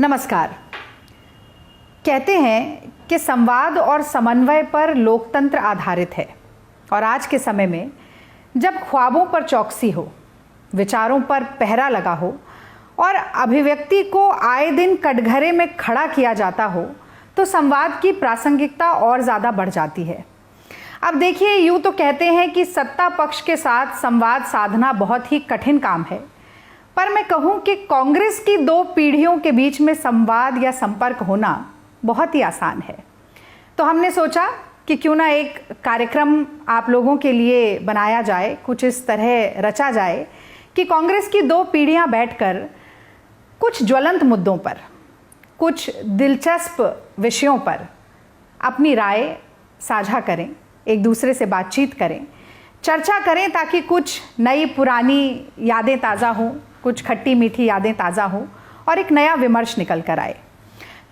नमस्कार। कहते हैं कि संवाद और समन्वय पर लोकतंत्र आधारित है और आज के समय में जब ख्वाबों पर चौकसी हो, विचारों पर पहरा लगा हो और अभिव्यक्ति को आए दिन कटघरे में खड़ा किया जाता हो तो संवाद की प्रासंगिकता और ज़्यादा बढ़ जाती है। अब देखिए, यूँ तो कहते हैं कि सत्ता पक्ष के साथ संवाद साधना बहुत ही कठिन काम है, पर मैं कहूँ कि कांग्रेस की दो पीढ़ियों के बीच में संवाद या संपर्क होना बहुत ही आसान है। तो हमने सोचा कि क्यों ना एक कार्यक्रम आप लोगों के लिए बनाया जाए, कुछ इस तरह रचा जाए कि कांग्रेस की दो पीढ़ियां बैठकर कुछ ज्वलंत मुद्दों पर, कुछ दिलचस्प विषयों पर अपनी राय साझा करें, एक दूसरे से बातचीत करें, चर्चा करें, ताकि कुछ नई पुरानी यादें ताज़ा हों, कुछ खट्टी मीठी यादें ताज़ा हों और एक नया विमर्श निकल कर आए।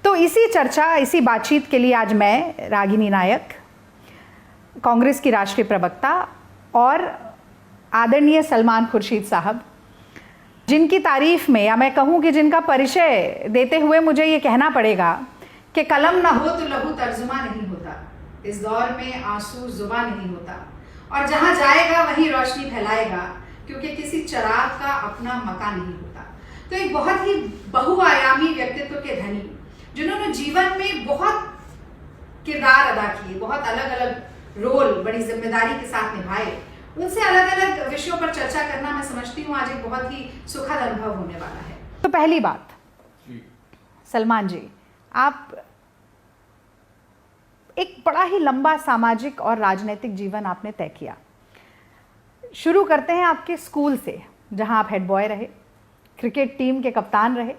तो इसी चर्चा, इसी बातचीत के लिए आज मैं रागिनी नायक, कांग्रेस की राष्ट्रीय प्रवक्ता, और आदरणीय सलमान खुर्शीद साहब, जिनकी तारीफ में, या मैं कहूँ कि जिनका परिचय देते हुए मुझे ये कहना पड़ेगा कि कलम ना हो तो लहू तर्जुमा नहीं होता, इस दौर में आंसू जुबा नहीं होता, और जहाँ जाएगा वहीं रोशनी फैलाएगा, क्योंकि किसी चिराग का अपना मकान नहीं होता। तो एक बहुत ही बहुआयामी व्यक्तित्व के धनी, जिन्होंने जीवन में बहुत किरदार अदा किए, बहुत अलग अलग रोल बड़ी जिम्मेदारी के साथ निभाए, उनसे अलग अलग विषयों पर चर्चा करना मैं समझती हूँ आज एक बहुत ही सुखद अनुभव होने वाला है। तो पहली बात, सलमान जी, आप एक बड़ा ही लंबा सामाजिक और राजनीतिक जीवन आपने तय किया। शुरू करते हैं आपके स्कूल से, जहां आप हेड बॉय रहे, क्रिकेट टीम के कप्तान रहे,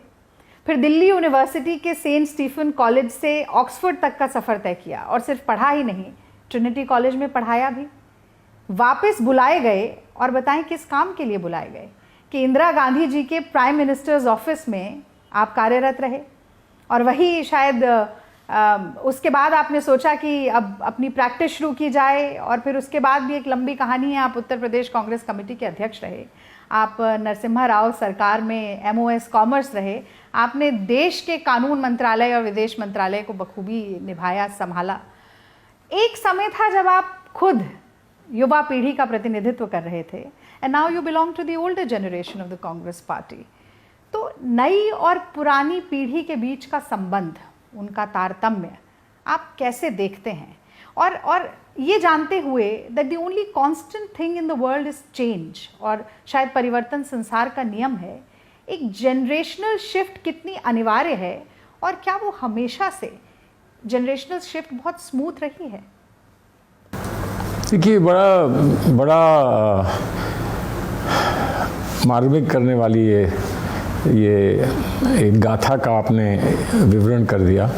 फिर दिल्ली यूनिवर्सिटी के सेंट स्टीफन कॉलेज से ऑक्सफोर्ड तक का सफ़र तय किया, और सिर्फ पढ़ा ही नहीं, ट्रिनिटी कॉलेज में पढ़ाया भी। वापस बुलाए गए, और बताएं किस काम के लिए बुलाए गए, कि इंदिरा गांधी जी के प्राइम मिनिस्टर्स ऑफिस में आप कार्यरत रहे, और वही शायद उसके बाद आपने सोचा कि अब अपनी प्रैक्टिस शुरू की जाए, और फिर उसके बाद भी एक लंबी कहानी है, आप उत्तर प्रदेश कांग्रेस कमेटी के अध्यक्ष रहे, आप नरसिम्हा राव सरकार में MOS कॉमर्स रहे, आपने देश के कानून मंत्रालय और विदेश मंत्रालय को बखूबी निभाया, संभाला। एक समय था जब आप खुद युवा पीढ़ी का प्रतिनिधित्व कर रहे थे, and now you belong to the older generation of the Congress party. तो नई और पुरानी पीढ़ी के बीच का संबंध, उनका तारतम्य आप कैसे देखते हैं, और ये जानते हुए that the only constant thing in the world is change, और शायद परिवर्तन संसार का नियम है, एक जनरेशनल शिफ्ट कितनी अनिवार्य है, और क्या वो हमेशा से जनरेशनल शिफ्ट बहुत स्मूथ रही है? देखिए, बड़ा मार्मिक करने वाली ये एक गाथा का आपने विवरण कर दिया।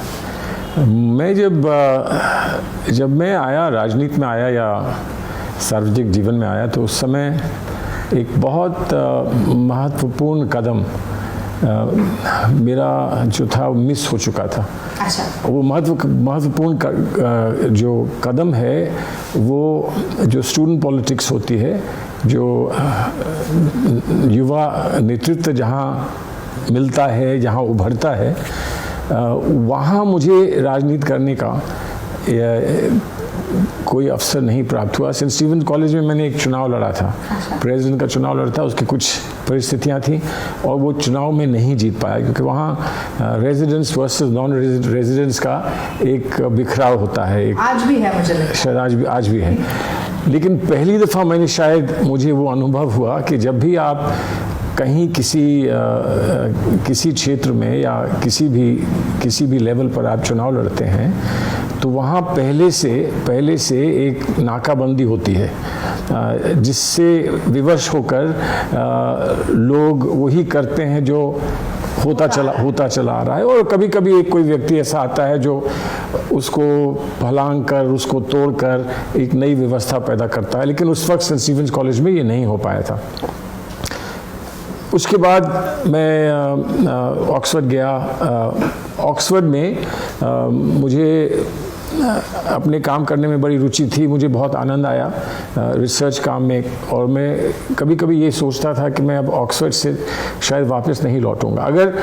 मैं जब मैं आया, राजनीति में आया या सार्वजनिक जीवन में आया, तो उस समय एक बहुत महत्वपूर्ण कदम मेरा जो था वो मिस हो चुका था। अच्छा। वो महत्वपूर्ण जो कदम है, वो जो स्टूडेंट पॉलिटिक्स होती है, जो युवा नेतृत्व जहाँ मिलता है, जहाँ उभरता है, वहाँ मुझे राजनीति करने का कोई अवसर नहीं प्राप्त हुआ। सेंट स्टीफन कॉलेज में मैंने एक चुनाव लड़ा था, प्रेसिडेंट का चुनाव लड़ा था, उसकी कुछ परिस्थितियाँ थी और वो चुनाव में नहीं जीत पाया, क्योंकि वहाँ रेजिडेंट्स वर्सेस नॉन रेजिडेंट्स का एक बिखराव होता है। आज भी है, मुझे लगता है शायद आज भी है। लेकिन पहली दफ़ा मुझे वो अनुभव हुआ कि जब भी आप कहीं किसी क्षेत्र में या किसी भी लेवल पर आप चुनाव लड़ते हैं, तो वहाँ पहले से एक नाकाबंदी होती है, जिससे विवश होकर लोग वही करते हैं जो होता चला आ रहा है। और कभी कभी एक कोई व्यक्ति ऐसा आता है जो उसको भलांग कर, उसको तोड़कर एक नई व्यवस्था पैदा करता है। लेकिन उस वक्त सेंट स्टीफेंस कॉलेज में ये नहीं हो पाया था। उसके बाद मैं ऑक्सफोर्ड गया। ऑक्सफोर्ड में मुझे अपने काम करने में बड़ी रुचि थी, मुझे बहुत आनंद आया रिसर्च काम में, और मैं कभी कभी ये सोचता था कि मैं अब ऑक्सफोर्ड से शायद वापस नहीं लौटूंगा। अगर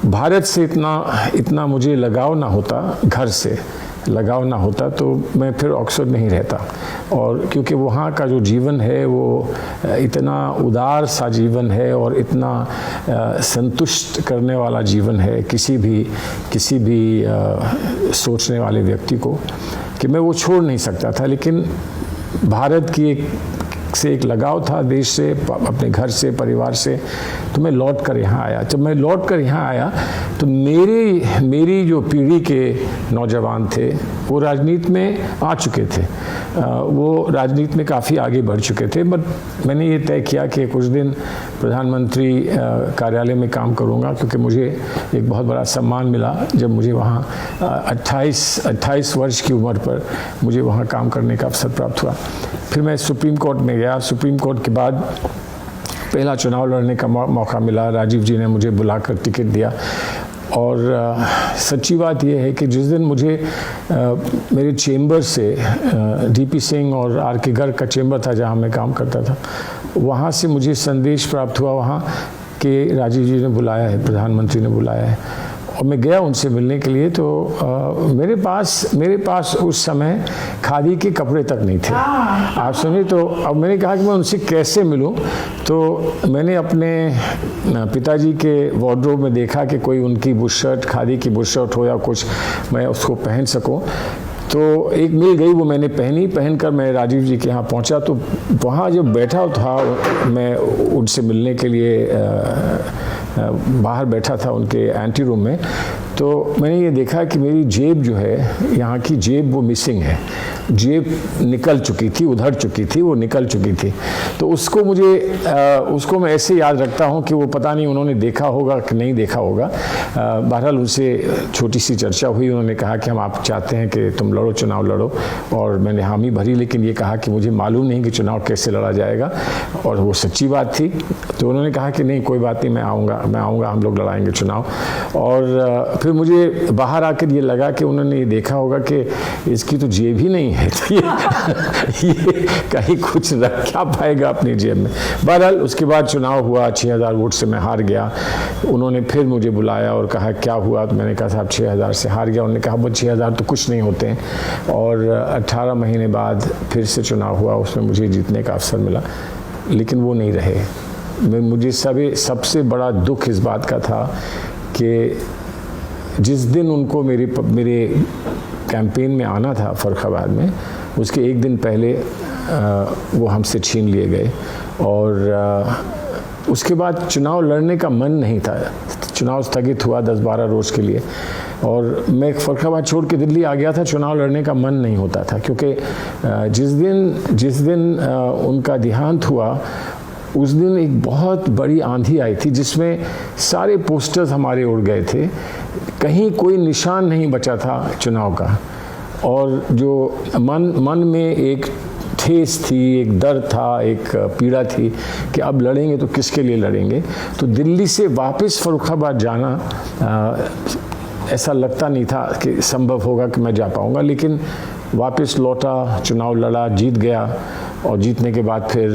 भारत से इतना मुझे लगाव ना होता, घर से लगाव ना होता, तो मैं फिर ऑक्सफोर्ड नहीं रहता। और क्योंकि वहाँ का जो जीवन है वो इतना उदार सा जीवन है और इतना संतुष्ट करने वाला जीवन है किसी भी सोचने वाले व्यक्ति को, कि मैं वो छोड़ नहीं सकता था। लेकिन भारत की एक लगाव था, देश से, अपने घर से, परिवार से, तो मैं लौट कर यहाँ आया। जब मैं लौट कर यहाँ आया तो मेरी जो पीढ़ी के नौजवान थे वो राजनीति में आ चुके थे, वो राजनीति में काफ़ी आगे बढ़ चुके थे। बट मैंने ये तय किया कि कुछ दिन प्रधानमंत्री कार्यालय में काम करूँगा, क्योंकि मुझे एक बहुत बड़ा सम्मान मिला जब मुझे वहाँ 28 वर्ष की उम्र पर मुझे वहाँ काम करने का अवसर प्राप्त हुआ। फिर मैं सुप्रीम कोर्ट में गया। सुप्रीम कोर्ट के बाद पहला चुनाव लड़ने का मौका मिला। राजीव जी ने मुझे बुलाकर टिकट दिया। और सच्ची बात यह है कि जिस दिन मुझे मेरे चेंबर से डीपी सिंह और आर के गर्ग का चेंबर था जहां मैं काम करता था, वहां से मुझे संदेश प्राप्त हुआ वहां कि राजीव जी ने बुलाया है, प्रधानमंत्री ने बुलाया है। और मैं गया उनसे मिलने के लिए। तो मेरे पास उस समय खादी के कपड़े तक नहीं थे, आप सुनिए। तो अब मैंने कहा कि मैं उनसे कैसे मिलूं, तो मैंने अपने पिताजी के वार्डरोब में देखा कि कोई उनकी बुशर्ट, खादी की बुशर्ट हो या कुछ, मैं उसको पहन सकूं। तो एक मिल गई, वो मैंने पहनकर मैं राजीव जी के यहाँ पहुँचा। तो वहाँ जब बैठा था मैं उनसे मिलने के लिए बाहर बैठा था उनके एंटी रूम में, तो मैंने ये देखा कि मेरी जेब जो है, यहाँ की जेब वो मिसिंग है, जेब निकल चुकी थी, उधड़ चुकी थी, वो निकल चुकी थी। तो उसको मैं ऐसे याद रखता हूँ कि वो पता नहीं उन्होंने देखा होगा कि नहीं देखा होगा। बहरहाल उनसे छोटी सी चर्चा हुई। उन्होंने कहा कि हम आप चाहते हैं कि तुम लड़ो, चुनाव लड़ो, और मैंने हामी भरी, लेकिन ये कहा कि मुझे मालूम नहीं कि चुनाव कैसे लड़ा जाएगा, और वो सच्ची बात थी। तो उन्होंने कहा कि नहीं, कोई बात नहीं, मैं आऊँगा, हम लोग लड़ाएंगे चुनाव। और फिर मुझे बाहर आकर ये लगा कि उन्होंने ये देखा होगा कि इसकी तो जेब ही नहीं है, तो ये कहीं कुछ रख क्या पाएगा अपनी जेब में। बहरहाल उसके बाद चुनाव हुआ, 6000 वोट से मैं हार गया। उन्होंने फिर मुझे बुलाया और कहा क्या हुआ, तो मैंने कहा साहब 6000 से हार गया। उन्होंने कहा वो 6000 तो कुछ नहीं होते हैं। और 18 महीने बाद फिर से चुनाव हुआ, उसमें मुझे जीतने का अवसर मिला, लेकिन वो नहीं रहे। मुझे सबसे बड़ा दुख इस बात का था कि जिस दिन उनको मेरे कैंपेन में आना था फर्रुखाबाद में, उसके एक दिन पहले वो हमसे छीन लिए गए। और उसके बाद चुनाव लड़ने का मन नहीं था। चुनाव स्थगित हुआ 10-12 रोज़ के लिए, और मैं फर्रुखाबाद छोड़ के दिल्ली आ गया था। चुनाव लड़ने का मन नहीं होता था, क्योंकि जिस दिन उनका देहांत हुआ, उस दिन एक बहुत बड़ी आंधी आई थी जिसमें सारे पोस्टर्स हमारे उड़ गए थे, कहीं कोई निशान नहीं बचा था चुनाव का। और जो मन में एक ठेस थी, एक दर्द था, एक पीड़ा थी कि अब लड़ेंगे तो किसके लिए लड़ेंगे। तो दिल्ली से वापस फर्रुखाबाद जाना ऐसा लगता नहीं था कि संभव होगा कि मैं जा पाऊँगा, लेकिन वापस लौटा, चुनाव लड़ा, जीत गया। और जीतने के बाद फिर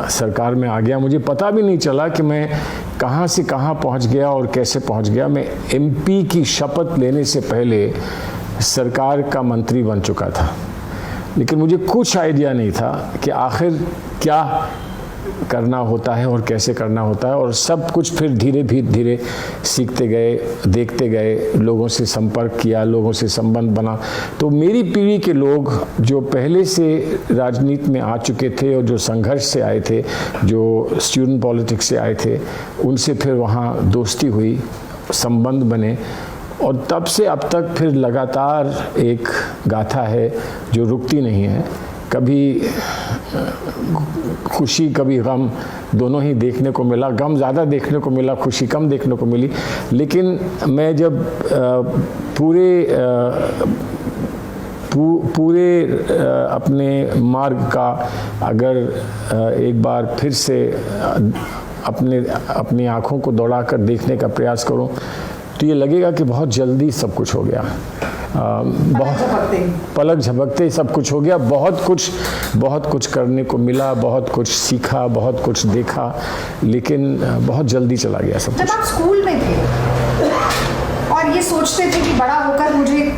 सरकार में आ गया। मुझे पता भी नहीं चला कि मैं कहाँ से कहाँ पहुँच गया और कैसे पहुँच गया। मैं एमपी की शपथ लेने से पहले सरकार का मंत्री बन चुका था, लेकिन मुझे कुछ आइडिया नहीं था कि आखिर क्या करना होता है और कैसे करना होता है। और सब कुछ फिर धीरे सीखते गए, देखते गए, लोगों से संपर्क किया, लोगों से संबंध बना। तो मेरी पीढ़ी के लोग जो पहले से राजनीति में आ चुके थे और जो संघर्ष से आए थे, जो स्टूडेंट पॉलिटिक्स से आए थे, उनसे फिर वहाँ दोस्ती हुई, संबंध बने। और तब से अब तक फिर लगातार एक गाथा है जो रुकती नहीं है। कभी खुशी, कभी गम, दोनों ही देखने को मिला। गम ज़्यादा देखने को मिला, खुशी कम देखने को मिली। लेकिन मैं जब पूरे अपने मार्ग का अगर एक बार फिर से अपनी आँखों को दौड़ाकर देखने का प्रयास करूं, तो ये लगेगा कि बहुत जल्दी सब कुछ हो गया। पलक झपकते सब कुछ हो गया। बहुत कुछ करने को मिला, बहुत कुछ सीखा, बहुत कुछ देखा, लेकिन बहुत जल्दी चला गया सब कुछ। जब आप स्कूल में थे सोचते थे कि बड़ा होकर मुझे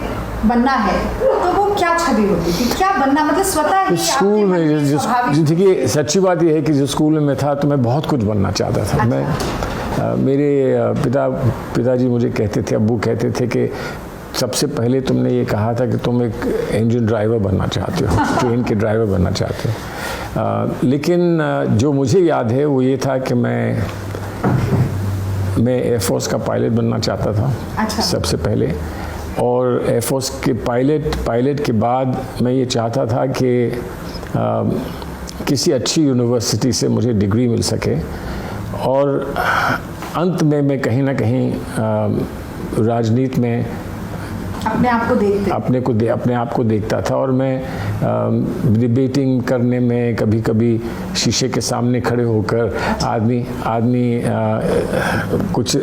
बनना है, तो वो क्या छवि होती थी, क्या बनना, मतलब स्वतः ही स्कूल में देखिए सच्ची बात यह है कि जो स्कूल में मैं था तो मैं बहुत कुछ बनना चाहता था। मैं मेरे पिताजी मुझे कहते थे, अब्बू कहते थे कि सबसे पहले तुमने ये कहा था कि तुम एक इंजन ड्राइवर बनना चाहते हो, ट्रेन के ड्राइवर बनना चाहते हो। लेकिन जो मुझे याद है वो ये था कि मैं एयरफोर्स का पायलट बनना चाहता था। अच्छा। सबसे पहले, और एयरफोर्स के पायलट के बाद मैं ये चाहता था कि किसी अच्छी यूनिवर्सिटी से मुझे डिग्री मिल सके, और अंत में मैं कहीं ना कहीं राजनीति में अपने आप को देखता था। और मैं डिबेटिंग करने में, कभी कभी शीशे के सामने खड़े होकर आदमी कुछ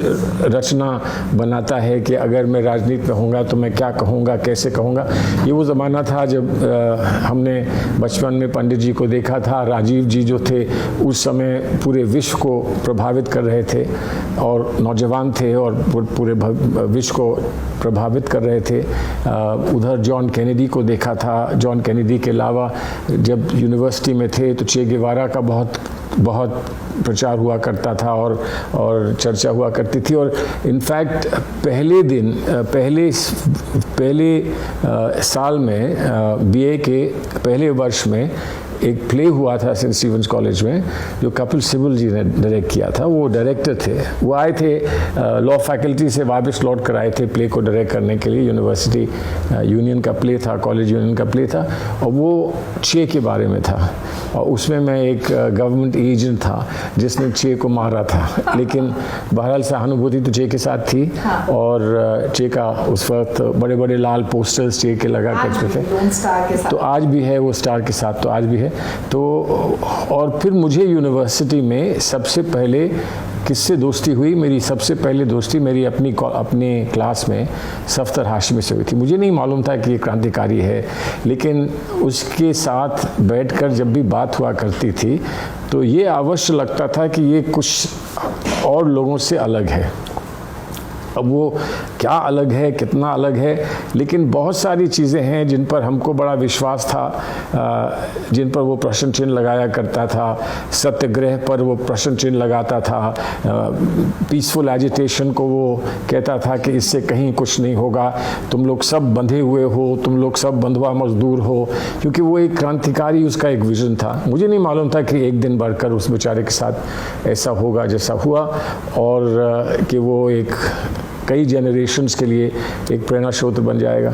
रचना बनाता है कि अगर मैं राजनीति में होऊंगा तो मैं क्या कहूँगा, कैसे कहूँगा। ये वो ज़माना था जब हमने बचपन में पंडित जी को देखा था। राजीव जी जो थे उस समय पूरे विश्व को प्रभावित कर रहे थे, और नौजवान थे और पूरे विश्व को प्रभावित कर रहे थे। उधर जॉन कैनेडी को देखा था। जॉन कैनेडी के अलावा जब यूनिवर्सिटी में थे तो चे गेवारा का बहुत प्रचार हुआ करता था और चर्चा हुआ करती थी। और इनफैक्ट पहले साल में बीए के पहले वर्ष में एक प्ले हुआ था सेंट स्टीफेंस कॉलेज में, जो कपिल सिब्बल जी ने डायरेक्ट किया था। वो डायरेक्टर थे, वो आए थे लॉ फैकल्टी से वापस लौट कर आए थे प्ले को डायरेक्ट करने के लिए। यूनिवर्सिटी यूनियन का प्ले था, कॉलेज यूनियन का प्ले था, और वो चे के बारे में था। और उसमें मैं एक गवर्नमेंट एजेंट था जिसने चे को मारा था। लेकिन बहरहाल सहानुभूति तो चे के साथ थी। और चे का उस वक्त बड़े बड़े लाल पोस्टर्स चे के लगा करते थे। तो आज भी है वो स्टार के साथ, तो आज भी है। तो और फिर मुझे यूनिवर्सिटी में सबसे पहले किससे दोस्ती हुई? मेरी सबसे पहले दोस्ती मेरी अपने क्लास में सफ्तर हाशमी से हुई थी। मुझे नहीं मालूम था कि ये क्रांतिकारी है, लेकिन उसके साथ बैठकर जब भी बात हुआ करती थी तो ये अवश्य लगता था कि ये कुछ और लोगों से अलग है। अब वो क्या अलग है, कितना अलग है, लेकिन बहुत सारी चीज़ें हैं जिन पर हमको बड़ा विश्वास था, जिन पर वो प्रश्न चिन्ह लगाया करता था। सत्याग्रह पर वो प्रश्न चिन्ह लगाता था। पीसफुल एजिटेशन को वो कहता था कि इससे कहीं कुछ नहीं होगा, तुम लोग सब बंधे हुए हो, तुम लोग सब बंधुआ मजदूर हो। क्योंकि वो एक क्रांतिकारी, उसका एक विज़न था। मुझे नहीं मालूम था कि एक दिन बढ़कर उस बेचारे के साथ ऐसा होगा जैसा हुआ, और कि वो एक कई जनरेशन्स के लिए एक प्रेरणा स्रोत बन जाएगा।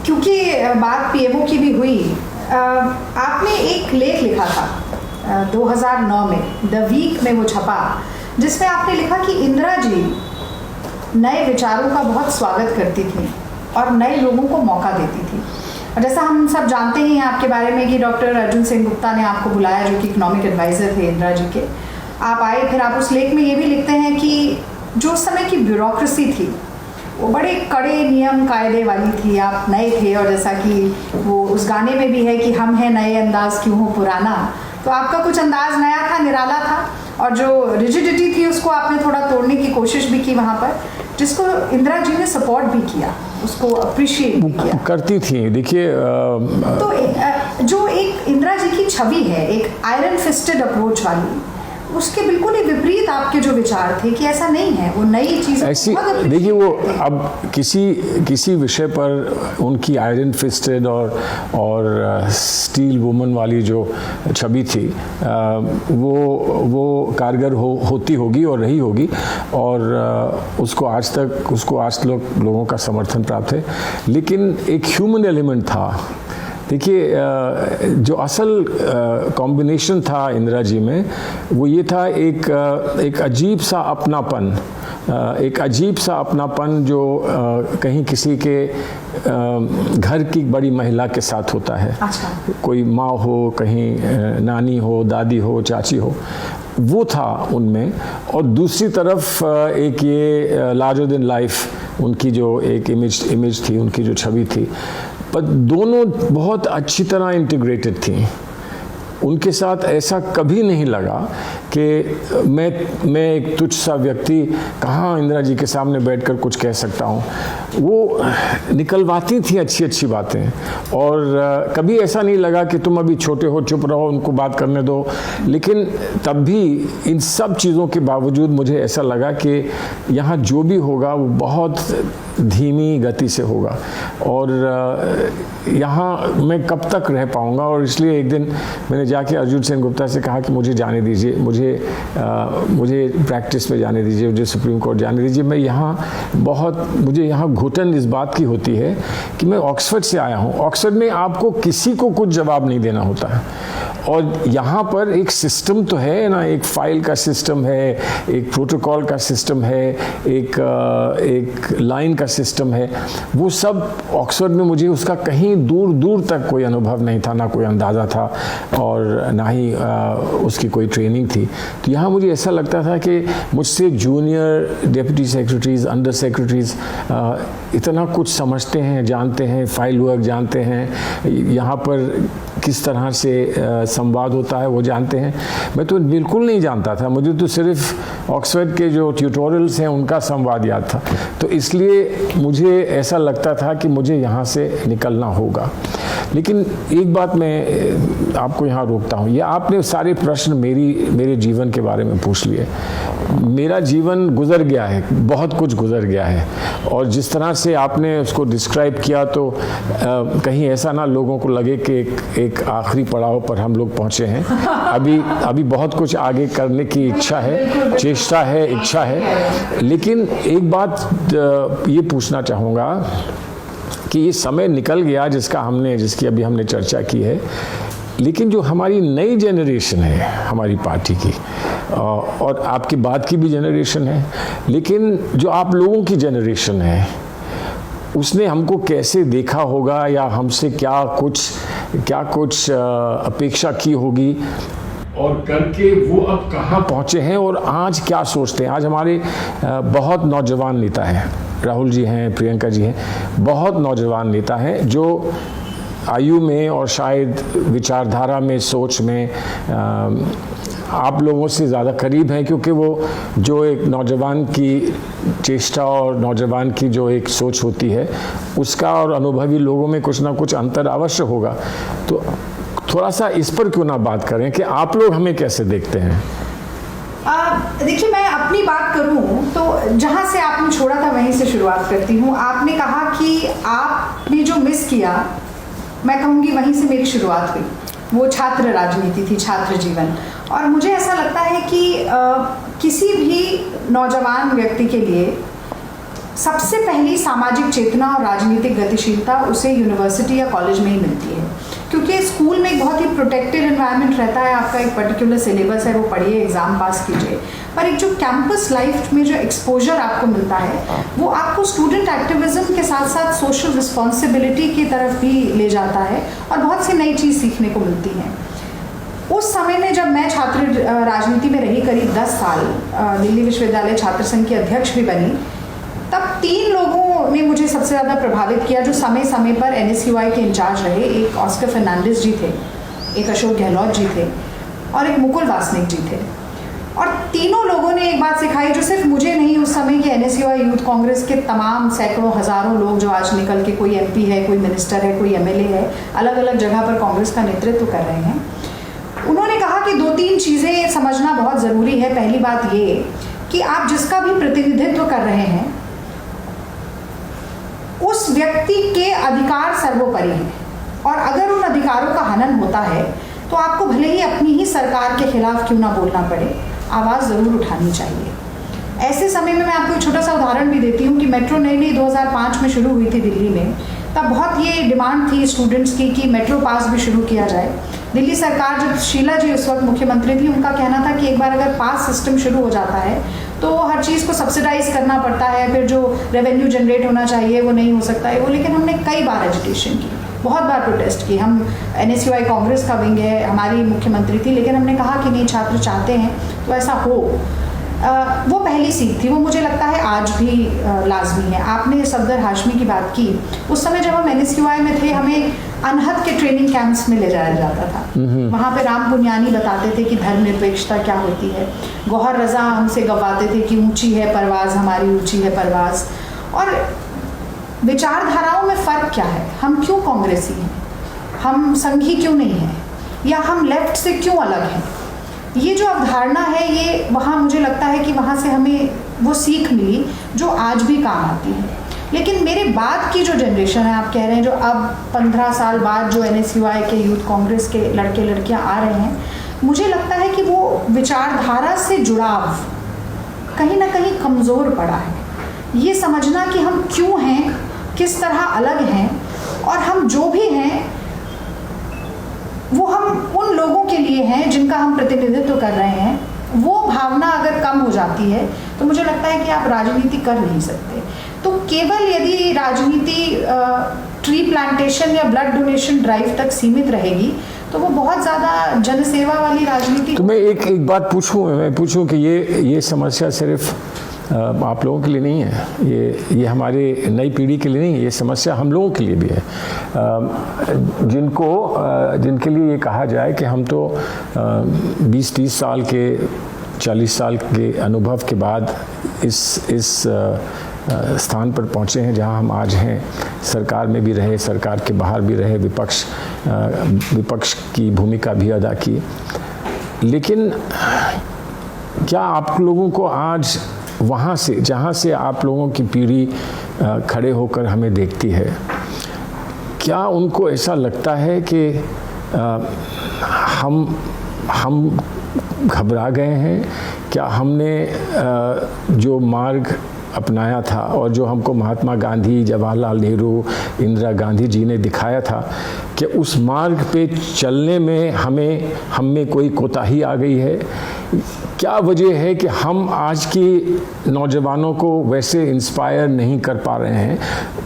क्योंकि बात पीएमओ की भी हुई, आपने एक लेख लिखा था 2009 में, द वीक में वो छपा, जिसमें आपने लिखा कि इंदिरा जी नए विचारों का बहुत स्वागत करती थी और नए लोगों को मौका देती थी। और जैसा हम सब जानते हैं आपके बारे में कि डॉक्टर अर्जुन सिंह गुप्ता ने आपको बुलाया, जो कि इकोनॉमिक एडवाइज़र थे इंदिरा जी के। आप आए, फिर आप उस लेख में ये भी लिखते हैं कि जो उस समय की ब्यूरोक्रेसी थी वो बड़े कड़े नियम कायदे वाली थी, आप नए थे। और जैसा कि वो उस गाने में भी है कि हम हैं नए, अंदाज क्यों हो पुराना, तो आपका कुछ अंदाज नया था, निराला था, और जो रिजिडिटी थी उसको आपने थोड़ा तोड़ने की कोशिश भी की वहाँ पर, जिसको इंदिरा जी ने सपोर्ट भी किया, उसको अप्रिशिएट भी किया, करती थी। देखिए तो जो एक इंदिरा जी की छवि है, एक आयरन फिस्टेड अप्रोच वाली, उसके बिल्कुल ही विपरीत आपके जो विचार थे कि ऐसा नहीं है, वो नई चीज़ ऐसी। देखिए वो अब किसी विषय पर उनकी आयरन फिस्टेड और स्टील वुमन वाली जो छवि थी वो कारगर होती होगी और रही होगी, और उसको आज तक लोगों का समर्थन प्राप्त है। लेकिन एक ह्यूमन एलिमेंट था। देखिए जो असल कॉम्बिनेशन था इंदिरा जी में, वो ये था एक अजीब सा अपनापन जो कहीं किसी के घर की बड़ी महिला के साथ होता है। अच्छा। कोई माँ हो, कहीं नानी हो, दादी हो, चाची हो, वो था उनमें। और दूसरी तरफ एक ये लार्जर देन लाइफ उनकी जो एक इमेज थी, उनकी जो छवि थी, पर दोनों बहुत अच्छी तरह इंटीग्रेटेड थी। उनके साथ ऐसा कभी नहीं लगा कि मैं एक तुच्छ सा व्यक्ति कहाँ इंदिरा जी के सामने बैठकर कुछ कह सकता हूँ। वो निकलवाती थी अच्छी अच्छी बातें, और कभी ऐसा नहीं लगा कि तुम अभी छोटे हो, चुप रहो, उनको बात करने दो। लेकिन तब भी इन सब चीज़ों के बावजूद मुझे ऐसा लगा कि यहाँ जो भी होगा वो बहुत धीमी गति से होगा, और यहाँ मैं कब तक रह पाऊँगा। और इसलिए एक दिन मैंने जाके अर्जुन सेन गुप्ता से कहा कि मुझे जाने दीजिए, मुझे प्रैक्टिस में जाने दीजिए, मुझे सुप्रीम कोर्ट जाने दीजिए। मैं यहाँ मुझे यहाँ घुटन इस बात की होती है कि मैं ऑक्सफर्ड से आया हूँ। ऑक्सफर्ड में आपको किसी को कुछ जवाब नहीं देना होता है, और यहाँ पर एक सिस्टम तो है ना, एक फाइल का सिस्टम है, एक प्रोटोकॉल का सिस्टम है, एक लाइन का सिस्टम है। वो सब ऑक्सफर्ड में मुझे उसका कहीं दूर दूर तक कोई अनुभव नहीं था, ना कोई अंदाज़ा था, और ना ही उसकी कोई ट्रेनिंग थी। तो यहाँ मुझे ऐसा लगता था कि मुझसे junior deputy secretaries, under secretaries इतना कुछ समझते हैं, जानते हैं, फाइल वर्क जानते हैं, यहाँ पर किस तरह से संवाद होता है वो जानते हैं। मैं तो बिल्कुल नहीं जानता था, मुझे तो सिर्फ ऑक्सफर्ड के जो ट्यूटोरियल्स हैं उनका संवाद याद था। तो इसलिए मुझे ऐसा लगता था कि मुझे यहाँ से निकलना होगा। लेकिन एक बात मैं आपको यहाँ रोकता हूँ, ये आपने सारे प्रश्न मेरे जीवन के बारे में पूछ लिए। मेरा जीवन गुजर गया है, बहुत कुछ गुजर गया है, और जिस तरह से आपने उसको डिस्क्राइब किया तो कहीं ऐसा ना लोगों को लगे कि एक आखिरी पड़ाव पर हम लोग पहुँचे हैं। अभी बहुत कुछ आगे करने की इच्छा है, चेष्टा है, इच्छा है। लेकिन एक बात ये पूछना चाहूँगा कि ये समय निकल गया जिसकी अभी हमने चर्चा की है, लेकिन जो हमारी नई जनरेशन है हमारी पार्टी की, और आपकी बाद की भी जनरेशन है, लेकिन जो आप लोगों की जनरेशन है उसने हमको कैसे देखा होगा, या हमसे क्या कुछ अपेक्षा की होगी, और करके वो अब कहाँ पहुँचे हैं और आज क्या सोचते हैं। आज हमारे बहुत नौजवान नेता हैं, राहुल जी हैं, प्रियंका जी हैं, बहुत नौजवान नेता हैं जो आयु में और शायद विचारधारा में, सोच में आप लोगों से ज़्यादा करीब हैं, क्योंकि वो जो एक नौजवान की चेष्टा और नौजवान की जो एक सोच होती है उसका और अनुभवी लोगों में कुछ ना कुछ अंतर अवश्य होगा। तो थोड़ा सा इस पर क्यों ना बात करें कि आप लोग हमें कैसे देखते हैं। देखिए, मैं अपनी बात करूं तो जहां से आपने छोड़ा था वहीं से शुरुआत करती हूं। आपने कहा कि आपने जो मिस किया, मैं कहूँगी वहीं से मेरी शुरुआत हुई। वो छात्र राजनीति थी, छात्र जीवन। और मुझे ऐसा लगता है कि किसी भी नौजवान व्यक्ति के लिए सबसे पहली सामाजिक चेतना और राजनीतिक गतिशीलता उसे यूनिवर्सिटी या कॉलेज में ही मिलती है, क्योंकि स्कूल में एक बहुत ही प्रोटेक्टेड एनवायरनमेंट रहता है, आपका एक पर्टिकुलर सिलेबस है, वो पढ़िए, एग्ज़ाम पास कीजिए। पर एक जो कैंपस लाइफ में जो एक्सपोजर आपको मिलता है वो आपको स्टूडेंट एक्टिविज्म के साथ साथ सोशल रिस्पॉन्सिबिलिटी की तरफ भी ले जाता है, और बहुत सी नई चीज़ सीखने को मिलती है। उस समय में जब मैं छात्र राजनीति में रही करीब 10 साल, दिल्ली विश्वविद्यालय छात्र संघ की अध्यक्ष भी बनी, तब 3 लोगों ने मुझे सबसे ज़्यादा प्रभावित किया जो समय समय पर NSUI के इंचार्ज रहे। एक ऑस्कर फर्नांडिस जी थे, एक अशोक गहलोत जी थे, और एक मुकुल वासनिक जी थे। और तीनों लोगों ने एक बात सिखाई जो सिर्फ मुझे नहीं, उस समय के NSUI यूथ कांग्रेस के तमाम सैकड़ों हज़ारों लोग जो आज निकल के कोई MP है, कोई मिनिस्टर है, कोई MLA है, अलग अलग जगह पर कांग्रेस का नेतृत्व कर रहे हैं। उन्होंने कहा कि 2-3 चीज़ें समझना बहुत ज़रूरी है। पहली बात ये कि आप जिसका भी प्रतिनिधित्व कर रहे हैं उस व्यक्ति के अधिकार सर्वोपरि हैं, और अगर उन अधिकारों का हनन होता है तो आपको भले ही अपनी ही सरकार के खिलाफ क्यों ना बोलना पड़े, आवाज़ ज़रूर उठानी चाहिए। ऐसे समय में मैं आपको एक छोटा सा उदाहरण भी देती हूँ कि मेट्रो नई 2005 में शुरू हुई थी दिल्ली में। तब बहुत ये डिमांड थी स्टूडेंट्स की कि मेट्रो पास भी शुरू किया जाए। दिल्ली सरकार, जब शीला जी उस वक्त मुख्यमंत्री थी, उनका कहना था कि एक बार अगर पास सिस्टम शुरू हो जाता है तो हर चीज़ को सब्सिडाइज करना पड़ता है, फिर जो रेवेन्यू जनरेट होना चाहिए वो नहीं हो सकता है वो। लेकिन हमने कई बार एजिटेशन की, बहुत बार प्रोटेस्ट की। हम NSUI कांग्रेस का विंग है, हमारी मुख्यमंत्री थी, लेकिन हमने कहा कि नहीं, छात्र चाहते हैं तो ऐसा हो। वो पहली सीख थी, वो मुझे लगता है आज भी लाजमी है। आपने सफदर हाशमी की बात की, उस समय जब हम NSQI में थे हमें अनहद के ट्रेनिंग कैंप्स में ले जाया जाता था। वहाँ पे राम पुनियानी बताते थे कि धर्मनिरपेक्षता क्या होती है, गौहर रजा हमसे गवाते थे कि ऊंची है परवाज़ हमारी, ऊंची है परवाज़। और विचारधाराओं में फ़र्क क्या है, हम क्यों कांग्रेसी हैं, हम संघी क्यों नहीं हैं, या हम लेफ्ट से क्यों अलग हैं, ये जो अवधारणा है ये वहाँ मुझे लगता है कि वहाँ से हमें वो सीख मिली जो आज भी काम आती है। लेकिन मेरे बाद की जो जनरेशन है, आप कह रहे हैं जो अब 15 साल बाद जो NSQI के यूथ कांग्रेस के लड़के लड़कियाँ आ रहे हैं, मुझे लगता है कि वो विचारधारा से जुड़ाव कहीं ना कहीं कमज़ोर पड़ा है। ये समझना कि हम क्यों हैं, किस तरह अलग हैं, और हम जो भी हैं वो हम उन लोगों के लिए हैं जिनका हम प्रतिनिधित्व कर रहे हैं, वो भावना अगर कम हो जाती है तो मुझे लगता है कि आप राजनीति कर नहीं सकते। तो केवल यदि राजनीति ट्री प्लांटेशन या ब्लड डोनेशन ड्राइव तक सीमित रहेगी तो वो बहुत ज़्यादा जनसेवा वाली राजनीति। तो मैं एक बात पूछूं कि ये समस्या सिर्फ आप लोगों के लिए नहीं है, ये हमारे नई पीढ़ी के लिए नहीं है, ये समस्या हम लोगों के लिए भी है, जिनके लिए ये कहा जाए कि हम तो 20-30 साल के 40 साल के अनुभव के बाद इस स्थान पर पहुँचे हैं जहाँ हम आज हैं। सरकार में भी रहे, सरकार के बाहर भी रहे, विपक्ष की भूमिका भी अदा की, लेकिन क्या आप लोगों को आज वहाँ से जहाँ से आप लोगों की पीढ़ी खड़े होकर हमें देखती है, क्या उनको ऐसा लगता है कि हम घबरा गए हैं? क्या हमने जो मार्ग अपनाया था और जो हमको महात्मा गांधी, जवाहरलाल नेहरू, इंदिरा गांधी जी ने दिखाया था, कि उस मार्ग पे चलने में हम में कोई कोताही आ गई है? क्या वजह है कि हम आज की नौजवानों को वैसे इंस्पायर नहीं कर पा रहे हैं,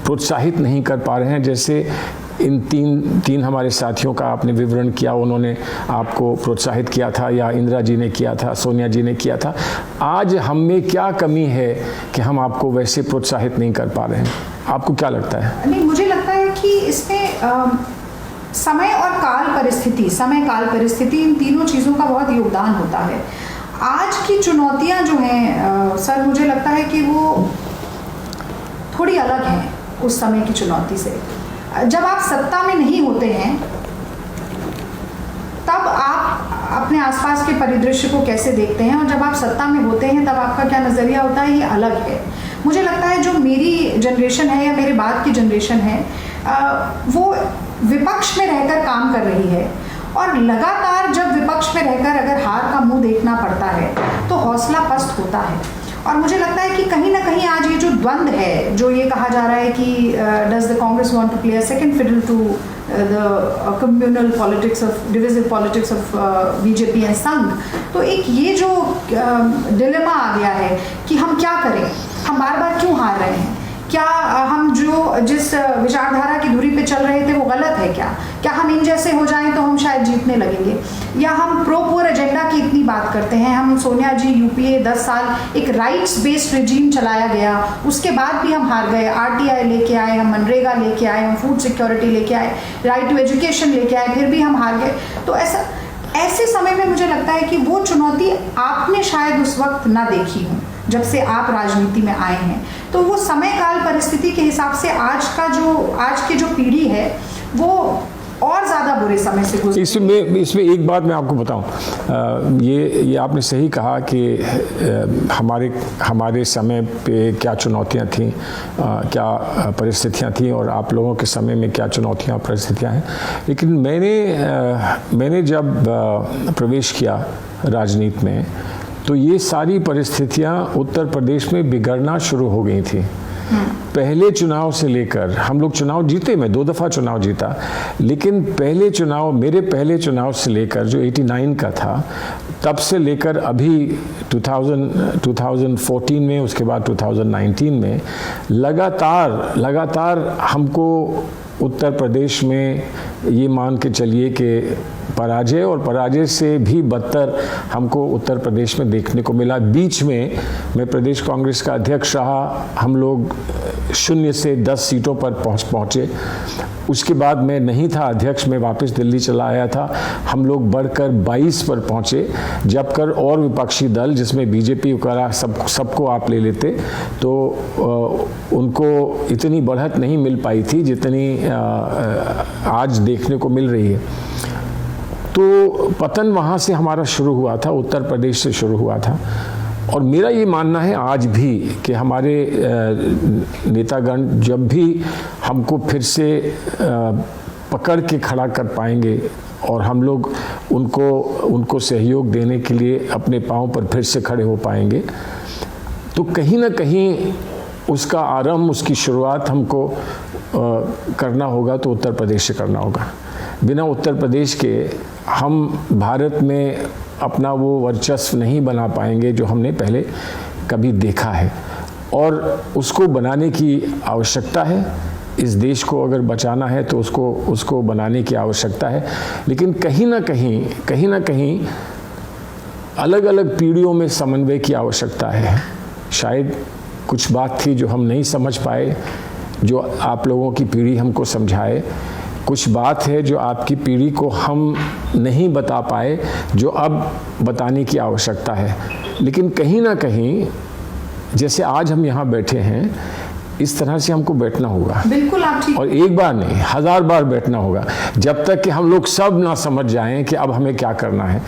प्रोत्साहित नहीं कर पा रहे हैं जैसे इन तीन हमारे साथियों का आपने विवरण किया, उन्होंने आपको प्रोत्साहित किया था, या इंदिरा जी ने किया था, सोनिया जी ने किया था। आज हम में क्या कमी है कि हम आपको वैसे प्रोत्साहित नहीं कर पा रहे हैं? आपको क्या लगता है? नहीं, मुझे लगता है कि इसमें समय और काल परिस्थिति इन तीनों चीज़ों का बहुत योगदान होता है। आज की चुनौतियां जो हैं सर, मुझे लगता है कि वो थोड़ी अलग हैं उस समय की चुनौती से। जब आप सत्ता में नहीं होते हैं तब आप अपने आसपास के परिदृश्य को कैसे देखते हैं, और जब आप सत्ता में होते हैं तब आपका क्या नज़रिया होता है, ये अलग है। मुझे लगता है जो मेरी जनरेशन है या मेरे बाद की जनरेशन है वो विपक्ष में रहकर काम कर रही है, और लगातार जब विपक्ष में रहकर अगर हार का मुंह देखना पड़ता है तो हौसला पस्त होता है। और मुझे लगता है कि कहीं ना कहीं आज ये जो द्वंद्व है, जो ये कहा जा रहा है कि does the Congress want to play a second fiddle to the communal politics of divisive politics of BJP and Sangh, तो एक ये जो डिलेमा आ गया है कि हम क्या करें, हम बार बार क्यों हार रहे हैं, क्या हम जिस विचारधारा की दूरी पे चल रहे थे वो गलत है, क्या हम इन जैसे हो जाएं तो हम शायद जीतने लगेंगे, या हम प्रो पुअर एजेंडा की इतनी बात करते हैं। हम सोनिया जी यूपीए 10 साल एक राइट्स बेस्ड रिजीम चलाया गया, उसके बाद भी हम हार गए। आरटीआई लेके आए, हम मनरेगा लेके आए, हम फूड सिक्योरिटी लेके आए, राइट टू एजुकेशन लेके आए, फिर भी हम हार गए। तो ऐसे समय में मुझे लगता है कि वो चुनौती आपने शायद उस वक्त ना देखी हो जब से आप राजनीति में आए हैं। तो वो समय काल परिस्थिति के हिसाब से आज की जो पीढ़ी है वो और ज़्यादा बुरे समय से गुजर। इसमें एक बात मैं आपको बताऊं, ये आपने सही कहा कि हमारे समय पे क्या चुनौतियां थीं, क्या परिस्थितियां थीं, और आप लोगों के समय में क्या चुनौतियां परिस्थितियां हैं। लेकिन मैंने जब प्रवेश किया राजनीति में तो ये सारी परिस्थितियां उत्तर प्रदेश में बिगड़ना शुरू हो गई थी। पहले चुनाव से लेकर, हम लोग चुनाव जीते, मैं 2 दफ़ा चुनाव जीता, लेकिन मेरे पहले चुनाव से लेकर जो 89 का था, तब से लेकर अभी 2014 में, उसके बाद 2019 में लगातार हमको उत्तर प्रदेश में ये मान के चलिए कि पराजय और पराजय से भी बदतर हमको उत्तर प्रदेश में देखने को मिला। बीच में मैं प्रदेश कांग्रेस का अध्यक्ष रहा, हम लोग 0 से 10 सीटों पर पहुंचे। उसके बाद मैं नहीं था अध्यक्ष, मैं वापस दिल्ली चला आया था। हम लोग बढ़कर 22 पर पहुंचे, जबकर और विपक्षी दल जिसमें बीजेपी वगैरह सबको आप ले लेते तो उनको इतनी बढ़त नहीं मिल पाई थी जितनी आज देखने को मिल रही है। तो पतन वहाँ से हमारा शुरू हुआ था, उत्तर प्रदेश से शुरू हुआ था। और मेरा ये मानना है आज भी कि हमारे नेतागण जब भी हमको फिर से पकड़ के खड़ा कर पाएंगे और हम लोग उनको सहयोग देने के लिए अपने पांव पर फिर से खड़े हो पाएंगे, तो कहीं ना कहीं उसका आरंभ, उसकी शुरुआत हमको करना होगा तो उत्तर प्रदेश से करना होगा। बिना उत्तर प्रदेश के हम भारत में अपना वो वर्चस्व नहीं बना पाएंगे जो हमने पहले कभी देखा है, और उसको बनाने की आवश्यकता है। इस देश को अगर बचाना है तो उसको बनाने की आवश्यकता है। लेकिन कहीं ना कहीं अलग अलग पीढ़ियों में समन्वय की आवश्यकता है। शायद कुछ बात थी जो हम नहीं समझ पाए, जो आप लोगों की पीढ़ी हमको समझाए। कुछ बात है जो आपकी पीढ़ी को हम नहीं बता पाए, जो अब बताने की आवश्यकता है। लेकिन कहीं ना कहीं जैसे आज हम यहाँ बैठे हैं, इस तरह से हमको बैठना होगा। बिल्कुल, आप ठीक। और एक बार नहीं, 1000 बार बैठना होगा, जब तक कि हम लोग सब ना समझ जाएं कि अब हमें क्या करना है।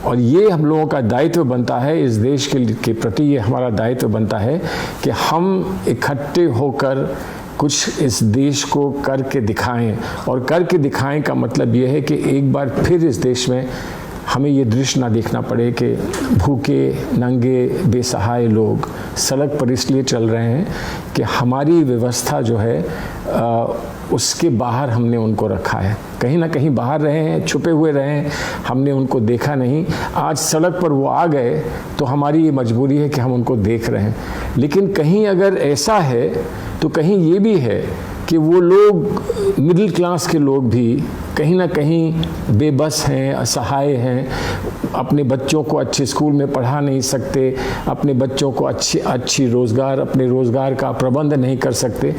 और ये हम लोगों का दायित्व बनता है, इस देश के प्रति ये हमारा दायित्व बनता है कि हम इकट्ठे होकर कुछ इस देश को करके दिखाएं। और करके दिखाएं का मतलब ये है कि एक बार फिर इस देश में हमें ये दृश्य ना देखना पड़े कि भूखे, नंगे, बेसहाय लोग सड़क पर इसलिए चल रहे हैं कि हमारी व्यवस्था जो है उसके बाहर हमने उनको रखा है। कहीं ना कहीं बाहर रहे हैं, छुपे हुए रहे हैं, हमने उनको देखा नहीं। आज सड़क पर वो आ गए तो हमारी ये मजबूरी है कि हम उनको देख रहे हैं। लेकिन कहीं अगर ऐसा है तो कहीं ये भी है कि वो लोग, मिडिल क्लास के लोग भी कहीं ना कहीं बेबस हैं, असहाय हैं, अपने बच्चों को अच्छे स्कूल में पढ़ा नहीं सकते, अपने बच्चों को अपने रोज़गार का प्रबंध नहीं कर सकते।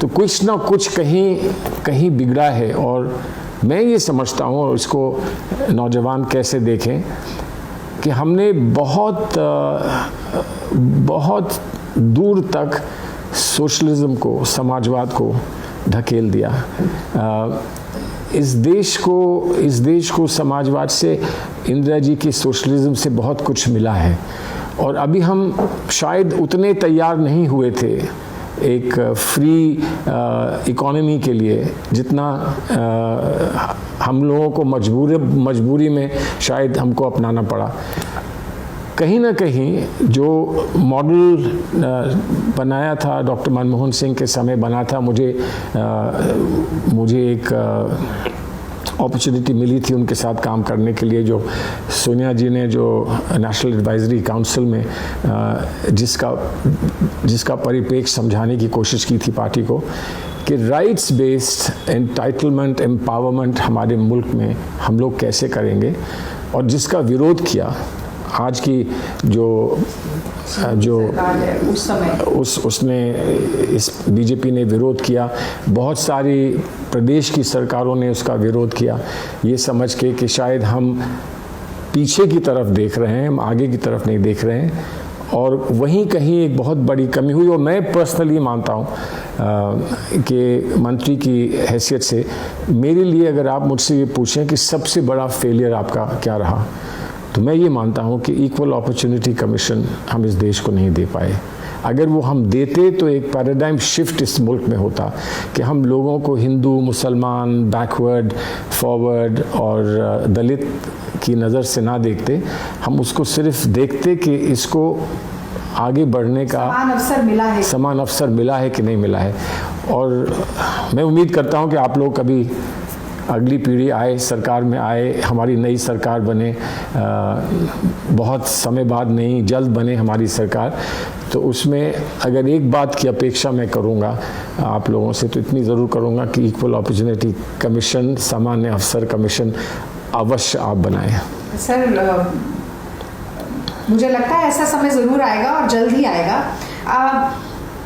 तो कुछ ना कुछ कहीं बिगड़ा है। और मैं ये समझता हूँ, और इसको नौजवान कैसे देखें, कि हमने बहुत दूर तक सोशलिज्म को, समाजवाद को ढकेल दिया। इस देश को समाजवाद से, इंदिरा जी की सोशलिज्म से बहुत कुछ मिला है। और अभी हम शायद उतने तैयार नहीं हुए थे एक फ्री इकोनॉमी के लिए जितना हम लोगों को मजबूरी में शायद हमको अपनाना पड़ा। कहीं ना कहीं जो मॉडल बनाया था डॉक्टर मनमोहन सिंह के समय बना था, मुझे एक अपॉर्चुनिटी मिली थी उनके साथ काम करने के लिए, जो सोनिया जी ने जो नेशनल एडवाइजरी काउंसिल में जिसका परिप्रेक्ष्य समझाने की कोशिश की थी पार्टी को, कि राइट्स बेस्ड एंटाइटलमेंट, एम्पावरमेंट हमारे मुल्क में हम लोग कैसे करेंगे। और जिसका विरोध किया आज की जो उस समय उसने इस बीजेपी ने विरोध किया, बहुत सारी प्रदेश की सरकारों ने उसका विरोध किया, ये समझ के कि शायद हम पीछे की तरफ देख रहे हैं, हम आगे की तरफ नहीं देख रहे हैं। और वहीं कहीं एक बहुत बड़ी कमी हुई। और मैं पर्सनली मानता हूँ कि मंत्री की हैसियत से मेरे लिए अगर आप मुझसे ये पूछें कि सबसे बड़ा फेलियर आपका क्या रहा, तो मैं ये मानता हूँ कि इक्वल अपॉर्चुनिटी कमीशन हम इस देश को नहीं दे पाए। अगर वो हम देते तो एक पैराडाइम शिफ्ट इस मुल्क में होता कि हम लोगों को हिंदू, मुसलमान, बैकवर्ड, फॉरवर्ड और दलित की नज़र से ना देखते, हम उसको सिर्फ देखते कि इसको आगे बढ़ने का समान अवसर मिला है कि नहीं मिला है। और मैं उम्मीद करता हूँ कि आप लोग कभी अगली पीढ़ी आए, सरकार में आए, हमारी नई सरकार बने, बहुत समय बाद नहीं, जल्द बने हमारी सरकार, तो उसमें अगर एक बात की अपेक्षा मैं करूँगा आप लोगों से, तो इतनी ज़रूर करूँगा कि इक्वल अपॉर्चुनिटी कमीशन, सामान्य अफसर कमीशन अवश्य आप बनाएं। सर, मुझे लगता है ऐसा समय ज़रूर आएगा और जल्द ही आएगा।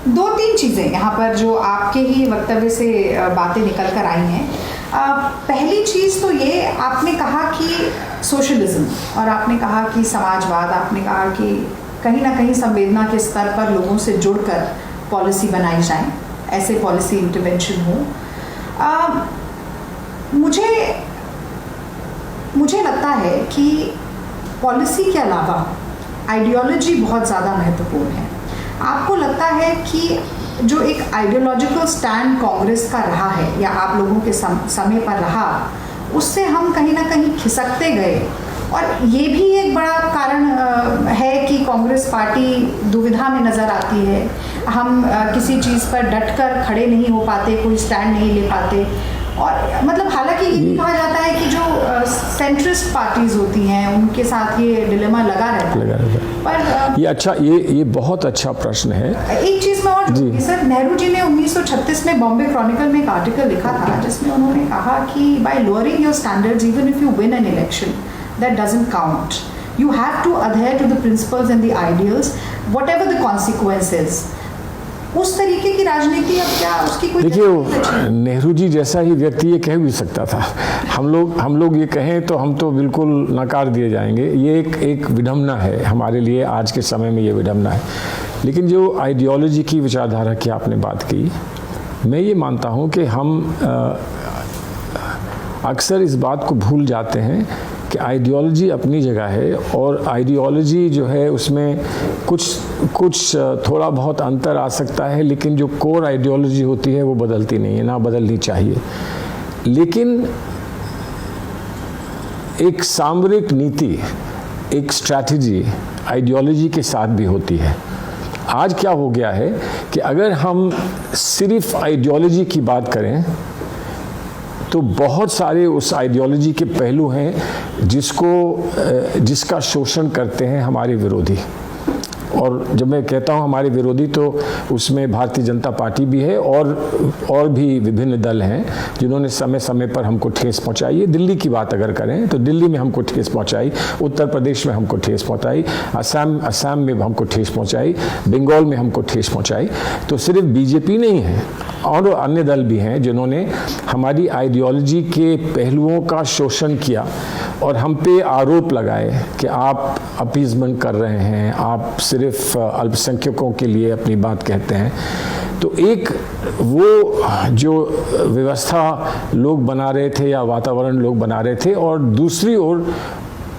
2-3 चीज़ें यहाँ पर जो आपके ही वक्तव्य से बातें निकल कर आई हैं। पहली चीज़ तो ये, आपने कहा कि सोशलिज्म, और आपने कहा कि समाजवाद, आपने कहा कि कहीं ना कहीं संवेदना के स्तर पर लोगों से जुड़कर पॉलिसी बनाई जाए, ऐसे पॉलिसी इंटरवेंशन हो। मुझे लगता है कि पॉलिसी के अलावा आइडियोलॉजी बहुत ज़्यादा महत्वपूर्ण है। आपको लगता है कि जो एक आइडियोलॉजिकल स्टैंड कांग्रेस का रहा है या आप लोगों के समय पर रहा, उससे हम कहीं ना कहीं खिसकते गए, और ये भी एक बड़ा कारण है कि कांग्रेस पार्टी दुविधा में नज़र आती है। हम किसी चीज़ पर डटकर खड़े नहीं हो पाते, कोई स्टैंड नहीं ले पाते। और मतलब हालांकि ये भी कहा जाता है कि जो सेंट्रिस्ट पार्टीज होती हैं उनके साथ ये डिलेमा लगा रहता है। पर ये बहुत अच्छा प्रश्न है। एक चीज़ मैं और जोड़ूंगी सर, नेहरू जी ने 1936 में बॉम्बे क्रॉनिकल में एक आर्टिकल लिखा था जिसमें उन्होंने कहा कि bye lowering your standards even if you win an election, that doesn't count. You have to adhere to the principles and the ideals, whatever the consequences. उस तरीके की राजनीति अब क्या उसकी कोई? देखिए, नेहरू जी जैसा ही व्यक्ति ये कह भी सकता था। हम लोग ये कहें तो हम तो बिल्कुल नकार दिए जाएंगे। ये एक विडंबना है हमारे लिए, आज के समय में ये विडंबना है। लेकिन जो आइडियोलॉजी की विचारधारा की आपने बात की, मैं ये मानता हूँ कि हम अक्सर इस बात को भूल जाते हैं कि आइडियोलॉजी अपनी जगह है, और आइडियोलॉजी जो है उसमें कुछ थोड़ा बहुत अंतर आ सकता है, लेकिन जो कोर आइडियोलॉजी होती है वो बदलती नहीं है, ना बदलनी चाहिए। लेकिन एक सामरिक नीति, एक स्ट्रैटेजी आइडियोलॉजी के साथ भी होती है। आज क्या हो गया है कि अगर हम सिर्फ आइडियोलॉजी की बात करें तो बहुत सारे उस आइडियोलॉजी के पहलू हैं जिसका शोषण करते हैं हमारे विरोधी। और जब मैं कहता हूं हमारे विरोधी, तो उसमें भारतीय जनता पार्टी भी है और भी विभिन्न दल हैं जिन्होंने समय समय पर हमको ठेस पहुंचाई है। दिल्ली की बात अगर करें तो दिल्ली में हमको ठेस पहुंचाई, उत्तर प्रदेश में हमको ठेस पहुंचाई, असम में हमको ठेस पहुंचाई, बंगाल में हमको ठेस पहुंचाई। तो सिर्फ बीजेपी नहीं है, और अन्य दल भी हैं जिन्होंने हमारी आइडियोलॉजी के पहलुओं का शोषण किया और हम पे आरोप लगाए कि आप अपीजमेंट कर रहे हैं, आप सिर्फ अल्पसंख्यकों के लिए अपनी बात कहते हैं। तो एक वो जो व्यवस्था लोग बना रहे थे या वातावरण लोग बना रहे थे, और दूसरी ओर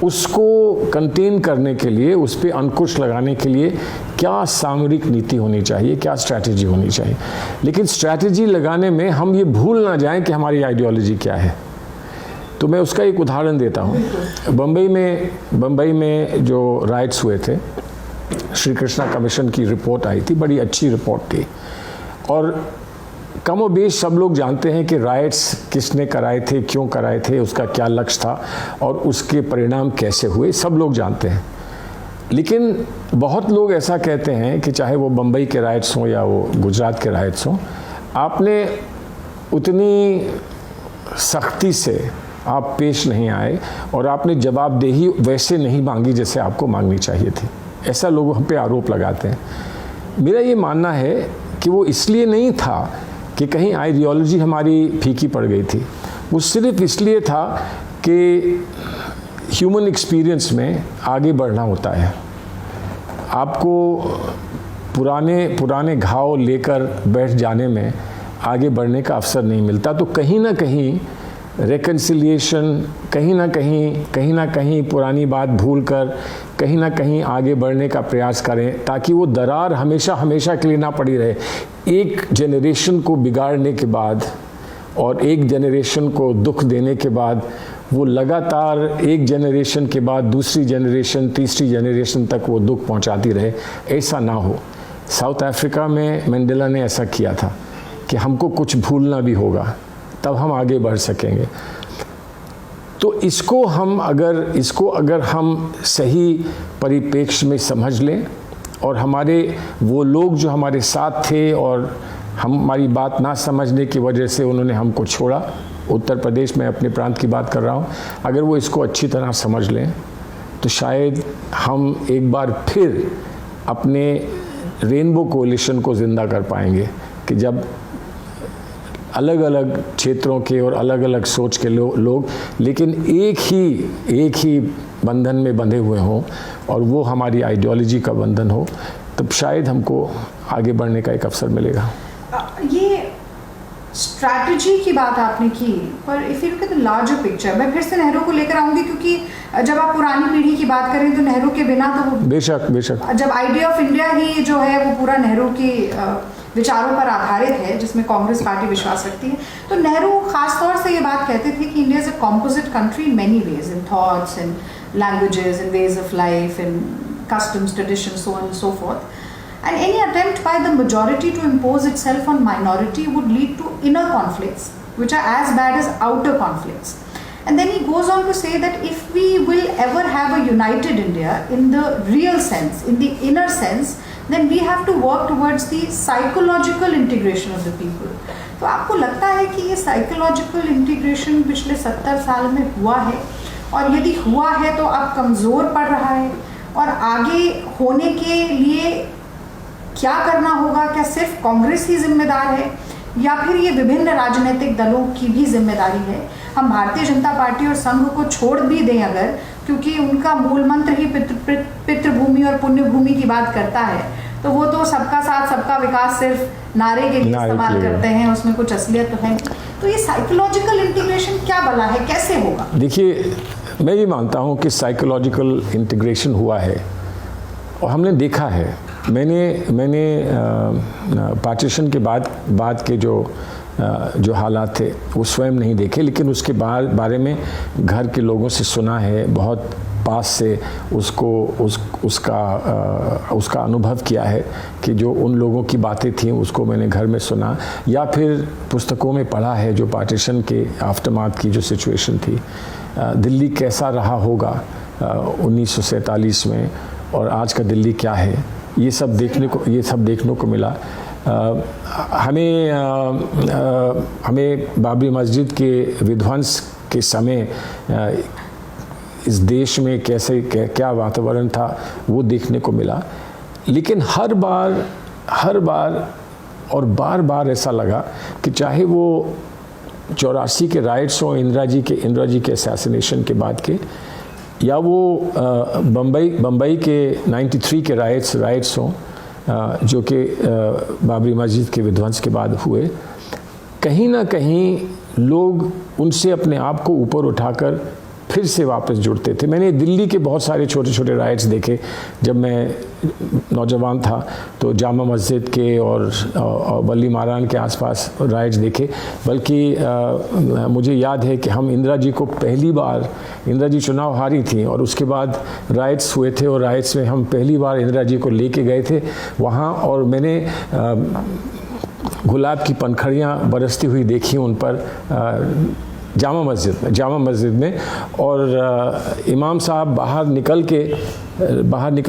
उसको कंटेन करने के लिए, उस पर अंकुश लगाने के लिए क्या सामरिक नीति होनी चाहिए, क्या स्ट्रैटेजी होनी चाहिए। लेकिन स्ट्रैटेजी लगाने में हम ये भूल ना जाएं कि हमारी आइडियोलॉजी क्या है। तो मैं उसका एक उदाहरण देता हूँ। बम्बई में जो राइट्स हुए थे, श्री कृष्णा कमीशन की रिपोर्ट आई थी, बड़ी अच्छी रिपोर्ट थी, और कमोबेश सब लोग जानते हैं कि राइट्स किसने कराए थे, क्यों कराए थे, उसका क्या लक्ष्य था और उसके परिणाम कैसे हुए, सब लोग जानते हैं। लेकिन बहुत लोग ऐसा कहते हैं कि चाहे वो बम्बई के राइट्स हों या वो गुजरात के राइट्स हों, आपने उतनी सख्ती से आप पेश नहीं आए और आपने जवाबदेही वैसे नहीं मांगी जैसे आपको मांगनी चाहिए थी। ऐसा लोग हम पे आरोप लगाते हैं। मेरा ये मानना है कि वो इसलिए नहीं था कि कहीं आइडियोलॉजी हमारी फीकी पड़ गई थी, वो सिर्फ इसलिए था कि ह्यूमन एक्सपीरियंस में आगे बढ़ना होता है। आपको पुराने घाव लेकर बैठ जाने में आगे बढ़ने का अवसर नहीं मिलता। तो कहीं ना कहीं रेकन्सिलिएशन, कहीं ना कहीं पुरानी बात भूलकर कहीं ना कहीं आगे बढ़ने का प्रयास करें, ताकि वो दरार हमेशा के लिए ना पड़ी रहे। एक जनरेशन को बिगाड़ने के बाद और एक जनरेशन को दुख देने के बाद वो लगातार एक जनरेशन के बाद दूसरी जनरेशन, तीसरी जनरेशन तक वो दुख पहुंचाती रहे, ऐसा ना हो। साउथ अफ्रीका में मंडेला ने ऐसा किया था कि हमको कुछ भूलना भी होगा, तब हम आगे बढ़ सकेंगे। तो इसको अगर हम सही परिप्रेक्ष्य में समझ लें और हमारे वो लोग जो हमारे साथ थे और हमारी बात ना समझने की वजह से उन्होंने हमको छोड़ा, उत्तर प्रदेश में अपने प्रांत की बात कर रहा हूँ, अगर वो इसको अच्छी तरह समझ लें तो शायद हम एक बार फिर अपने रेनबो कोalition को ज़िंदा कर पाएंगे कि जब अलग अलग क्षेत्रों के और अलग अलग सोच के लोग लेकिन एक ही बंधन में बंधे हुए हों और वो हमारी आइडियोलॉजी का बंधन हो, तब शायद हमको आगे बढ़ने का एक अवसर मिलेगा। ये स्ट्रैटेजी की बात आपने की, पर if you look at the larger picture, मैं फिर से नेहरू को लेकर आऊंगी क्योंकि जब आप पुरानी पीढ़ी की बात करें तो नेहरू के बिना तो बेशक जब आइडिया ऑफ इंडिया ही जो है वो पूरा नेहरू के विचारों पर आधारित है जिसमें कांग्रेस पार्टी विश्वास रखती है। तो नेहरू खास तौर से ये बात कहते थे कि India is a composite country in many ways, in thoughts, in languages, in ways of life, in customs, traditions, so on and so fourth. And any attempt by the majority to impose itself on minority would lead to inner conflicts, which are as bad as outer conflicts. And then he goes on to say that if we will ever have a united India in the real sense, in the inner sense, then we have to work towards the psychological integration of the people. तो आपको लगता है कि ये psychological integration पिछले 70 साल में हुआ है, और यदि हुआ है तो अब कमज़ोर पड़ रहा है, और आगे होने के लिए क्या करना होगा? क्या सिर्फ कांग्रेस ही जिम्मेदार है या फिर ये विभिन्न राजनीतिक दलों की भी जिम्मेदारी है? हम भारतीय जनता पार्टी और संघ को छोड़ भी दें अगर, क्योंकि उनका मूल मंत्र ही पितृभूमि और पुण्य भूमि की बात करता है, तो वो तो सबका साथ सबका विकास सिर्फ नारे के लिए इस्तेमाल करते हैं, उसमें कुछ असलियत तो है। तो ये साइकोलॉजिकल इंटीग्रेशन क्या भला है, कैसे होगा? देखिए, मैं ये मानता हूँ कि साइकोलॉजिकल इंटीग्रेशन हुआ है और हमने देखा है। मैंने पार्टीशन के बाद के जो हालात थे वो स्वयं नहीं देखे, लेकिन उसके बारे में घर के लोगों से सुना है, बहुत पास से उसका अनुभव किया है कि जो उन लोगों की बातें थी उसको मैंने घर में सुना, या फिर पुस्तकों में पढ़ा है जो पार्टीशन के आफ्टरमाथ की जो सिचुएशन थी, दिल्ली कैसा रहा होगा 1947 में और आज का दिल्ली क्या है, ये सब देखने को मिला। हमें बाबरी मस्जिद के विध्वंस के समय इस देश में क्या वातावरण था वो देखने को मिला, लेकिन हर बार और बार ऐसा लगा कि चाहे वो 84 के राइट्स हों, इंदिरा जी के असैसिनेशन के बाद के, या वो बम्बई के 93 के राइट्स हों जो कि बाबरी मस्जिद के विध्वंस के बाद हुए, कहीं ना कहीं लोग उनसे अपने आप को ऊपर उठाकर फिर से वापस जुड़ते थे। मैंने दिल्ली के बहुत सारे छोटे छोटे राइट्स देखे जब मैं नौजवान था, तो जामा मस्जिद के और बल्ली मारान के आसपास राइट्स देखे। बल्कि मुझे याद है कि हम इंदिरा जी को पहली बार, इंदिरा जी चुनाव हारी थी और उसके बाद राइट्स हुए थे, और राइट्स में हम पहली बार इंदिरा जी को लेके गए थे वहाँ, और मैंने गुलाब की पंखड़ियाँ बरसती हुई देखी उन पर जामा मस्जिद में, और इमाम साहब बाहर निकल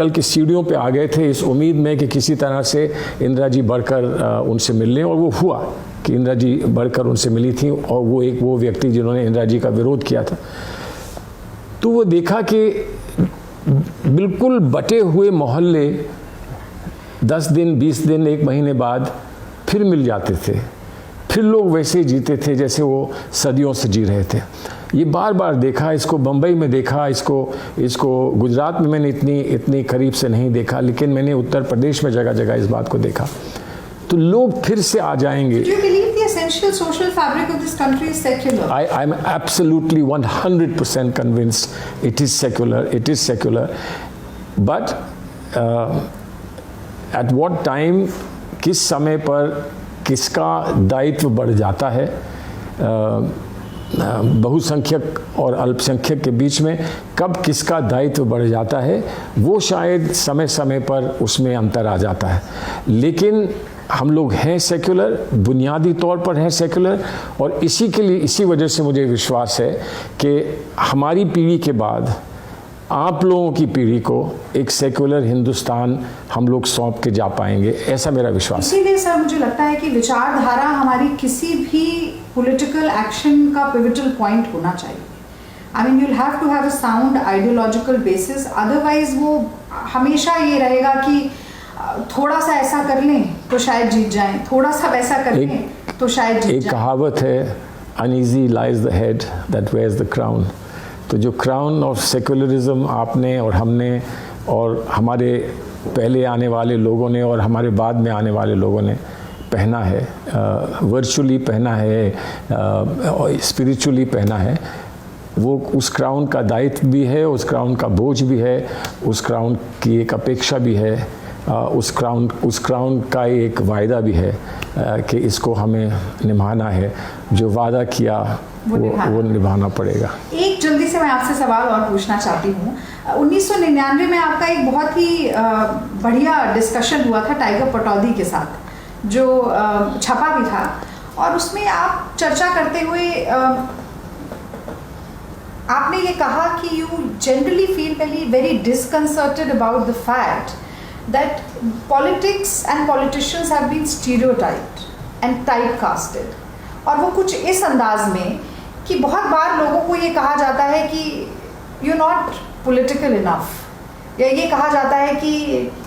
के सीढ़ियों पे आ गए थे इस उम्मीद में कि किसी तरह से इंदिरा जी बढ़कर उनसे मिलने, और वो हुआ कि इंदिरा जी बढ़कर उनसे मिली थी, और वो व्यक्ति जिन्होंने इंदिरा जी का विरोध किया था। तो वो देखा कि बिल्कुल बटे हुए मोहल्ले 10 दिन, 20 दिन, 1 महीने बाद फिर मिल जाते थे, फिर लोग वैसे जीते थे जैसे वो सदियों से जी रहे थे। ये बार देखा, इसको बम्बई में देखा, इसको गुजरात में मैंने इतनी करीब से नहीं देखा, लेकिन मैंने उत्तर प्रदेश में जगह जगह इस बात को देखा। तो लोग फिर से आ जाएंगे। Do you believe the essential social fabric of this country is secular? I'm absolutely 100% convinced it is secular. But at what time, किस समय पर किसका दायित्व बढ़ जाता है बहुसंख्यक और अल्पसंख्यक के बीच में, कब किसका दायित्व बढ़ जाता है, वो शायद समय पर उसमें अंतर आ जाता है। लेकिन हम लोग हैं सेक्युलर, बुनियादी तौर पर हैं सेक्युलर, और इसी वजह से मुझे विश्वास है कि हमारी पीढ़ी के बाद आप लोगों की पीढ़ी को एक सेक्युलर हिंदुस्तान हम लोग सौंप के जा पाएंगे, ऐसा मेरा विश्वास है। इसीलिए सर मुझे लगता है कि विचारधारा हमारी किसी भी पॉलिटिकल एक्शन का पिवटल पॉइंट होना चाहिए। I mean you will have to have a sound ideological basis, otherwise वो हमेशा ये रहेगा कि थोड़ा सा ऐसा कर लें तो शायद जीत जाएं, थोड़ा सा वैसा कर लें तो शायद जीत जाएं। एक कहावत है, uneasy lies the head that wears the crown. तो जो क्राउन ऑफ सेक्युलरिज्म आपने और हमने और हमारे पहले आने वाले लोगों ने और हमारे बाद में आने वाले लोगों ने पहना है, वर्चुअली पहना है, स्पिरिचुअली पहना है, वो उस क्राउन का दायित्व भी है, उस क्राउन का बोझ भी है, उस क्राउन की एक अपेक्षा भी है, उस क्राउन का एक वायदा भी है कि इसको हमें निभाना है। जो वादा किया वो निभाना पड़ेगा। एक जल्दी से मैं आपसे सवाल और पूछना चाहती हूँ। 1999 में आपका एक बहुत ही बढ़िया डिस्कशन हुआ था टाइगर पटौदी के साथ, जो छपा भी था, और उसमें आप चर्चा करते हुए आपने ये कहा कि you generally feel very disconcerted about the fact that politics and politicians have been stereotyped and typecasted, और वो कुछ इस अंदाज में कि बहुत बार लोगों को ये कहा जाता है कि you're not political enough, या ये कहा जाता है कि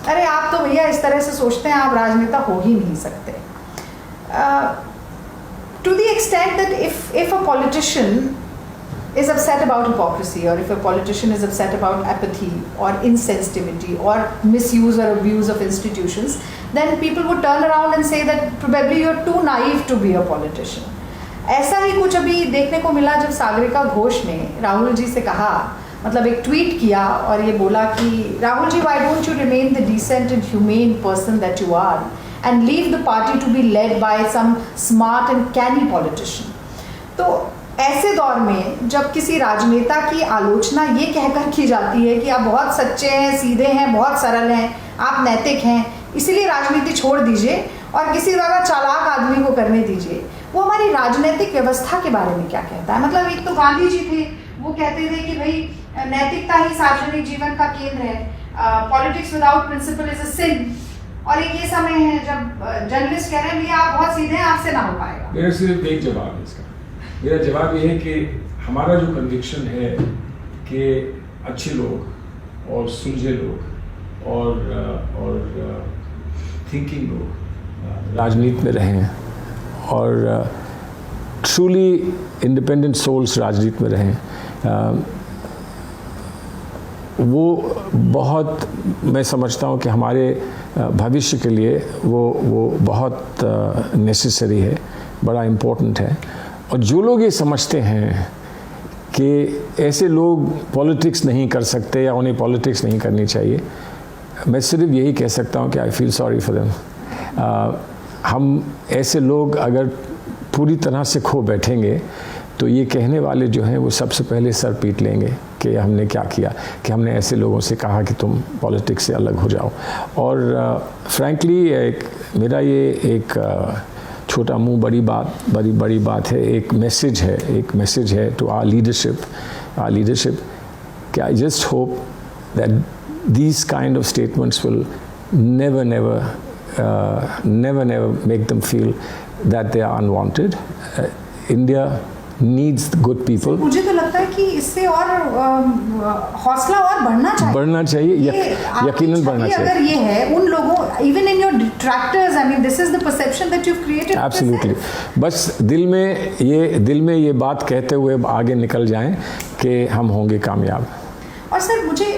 अरे आप तो भैया इस तरह से सोचते हैं, आप राजनेता हो ही नहीं सकते। To the extent that if a politician is upset about hypocrisy, or if a politician is upset about apathy or insensitivity or misuse or abuse of institutions, then people would turn around and say that probably you're too naive to be a politician. ऐसा ही कुछ अभी देखने को मिला जब सागरिका घोष ने राहुल जी से कहा, मतलब एक ट्वीट किया और ये बोला कि Rahul ji, why don't you remain the decent and humane person that you are and leave the party to be led by some smart and canny politician. तो ऐसे दौर में जब किसी राजनेता की आलोचना ये कहकर की जाती है कि आप बहुत सच्चे हैं, सीधे हैं, बहुत सरल हैं, आप नैतिक हैं, इसीलिए राजनीति छोड़ दीजिए और किसी ज़्यादा चालाक आदमी को करने दीजिए, वो हमारी राजनीतिक व्यवस्था के बारे में क्या कहता है? मतलब एक तो गांधी जी थे, वो कहते थे कि भाई नैतिकता ही सार्वजनिक जीवन का केंद्र है, politics without principle is a sin, और एक ये समय है जब जर्नलिस्ट कह रहे हैं भैया आप बहुत सीधे हैं, आपसे ना हो पाएगा। मेरा सिर्फ एक जवाब है इसका। मेरा जवाब ये है कि हमारा जो कन्विक्शन है कि अच्छे लोग और सुलझे लोग और थिंकिंग लोग राजनीति में रहें और ट्रूली इंडिपेंडेंट सोल्स राजनीति में रहें, वो बहुत, मैं समझता हूँ कि हमारे भविष्य के लिए वो बहुत नेसेसरी है, बड़ा इम्पोर्टेंट है। और जो लोग ये समझते हैं कि ऐसे लोग पॉलिटिक्स नहीं कर सकते या उन्हें पॉलिटिक्स नहीं करनी चाहिए, मैं सिर्फ यही कह सकता हूँ कि I feel sorry for them. हम ऐसे लोग अगर पूरी तरह से खो बैठेंगे तो ये कहने वाले जो हैं वो सबसे पहले सर पीट लेंगे कि हमने क्या किया, कि हमने ऐसे लोगों से कहा कि तुम पॉलिटिक्स से अलग हो जाओ। और फ्रैंकली मेरा ये एक छोटा मुंह बड़ी बात है, एक मैसेज है टू आवर लीडरशिप कि I just hope that these kind of statements will never make them feel that they are unwanted. India needs good people. मुझे तो लगता है कि इससे और हौसला और बढ़ना चाहिए, यकीनन बढ़ना चाहिए। अगर ये है उन लोगों, even in your detractors, I mean this is the perception that you've created. Absolutely. बस दिल में ये बात कहते हुए आगे निकल जाएं कि हम होंगे कामयाब। और सर मुझे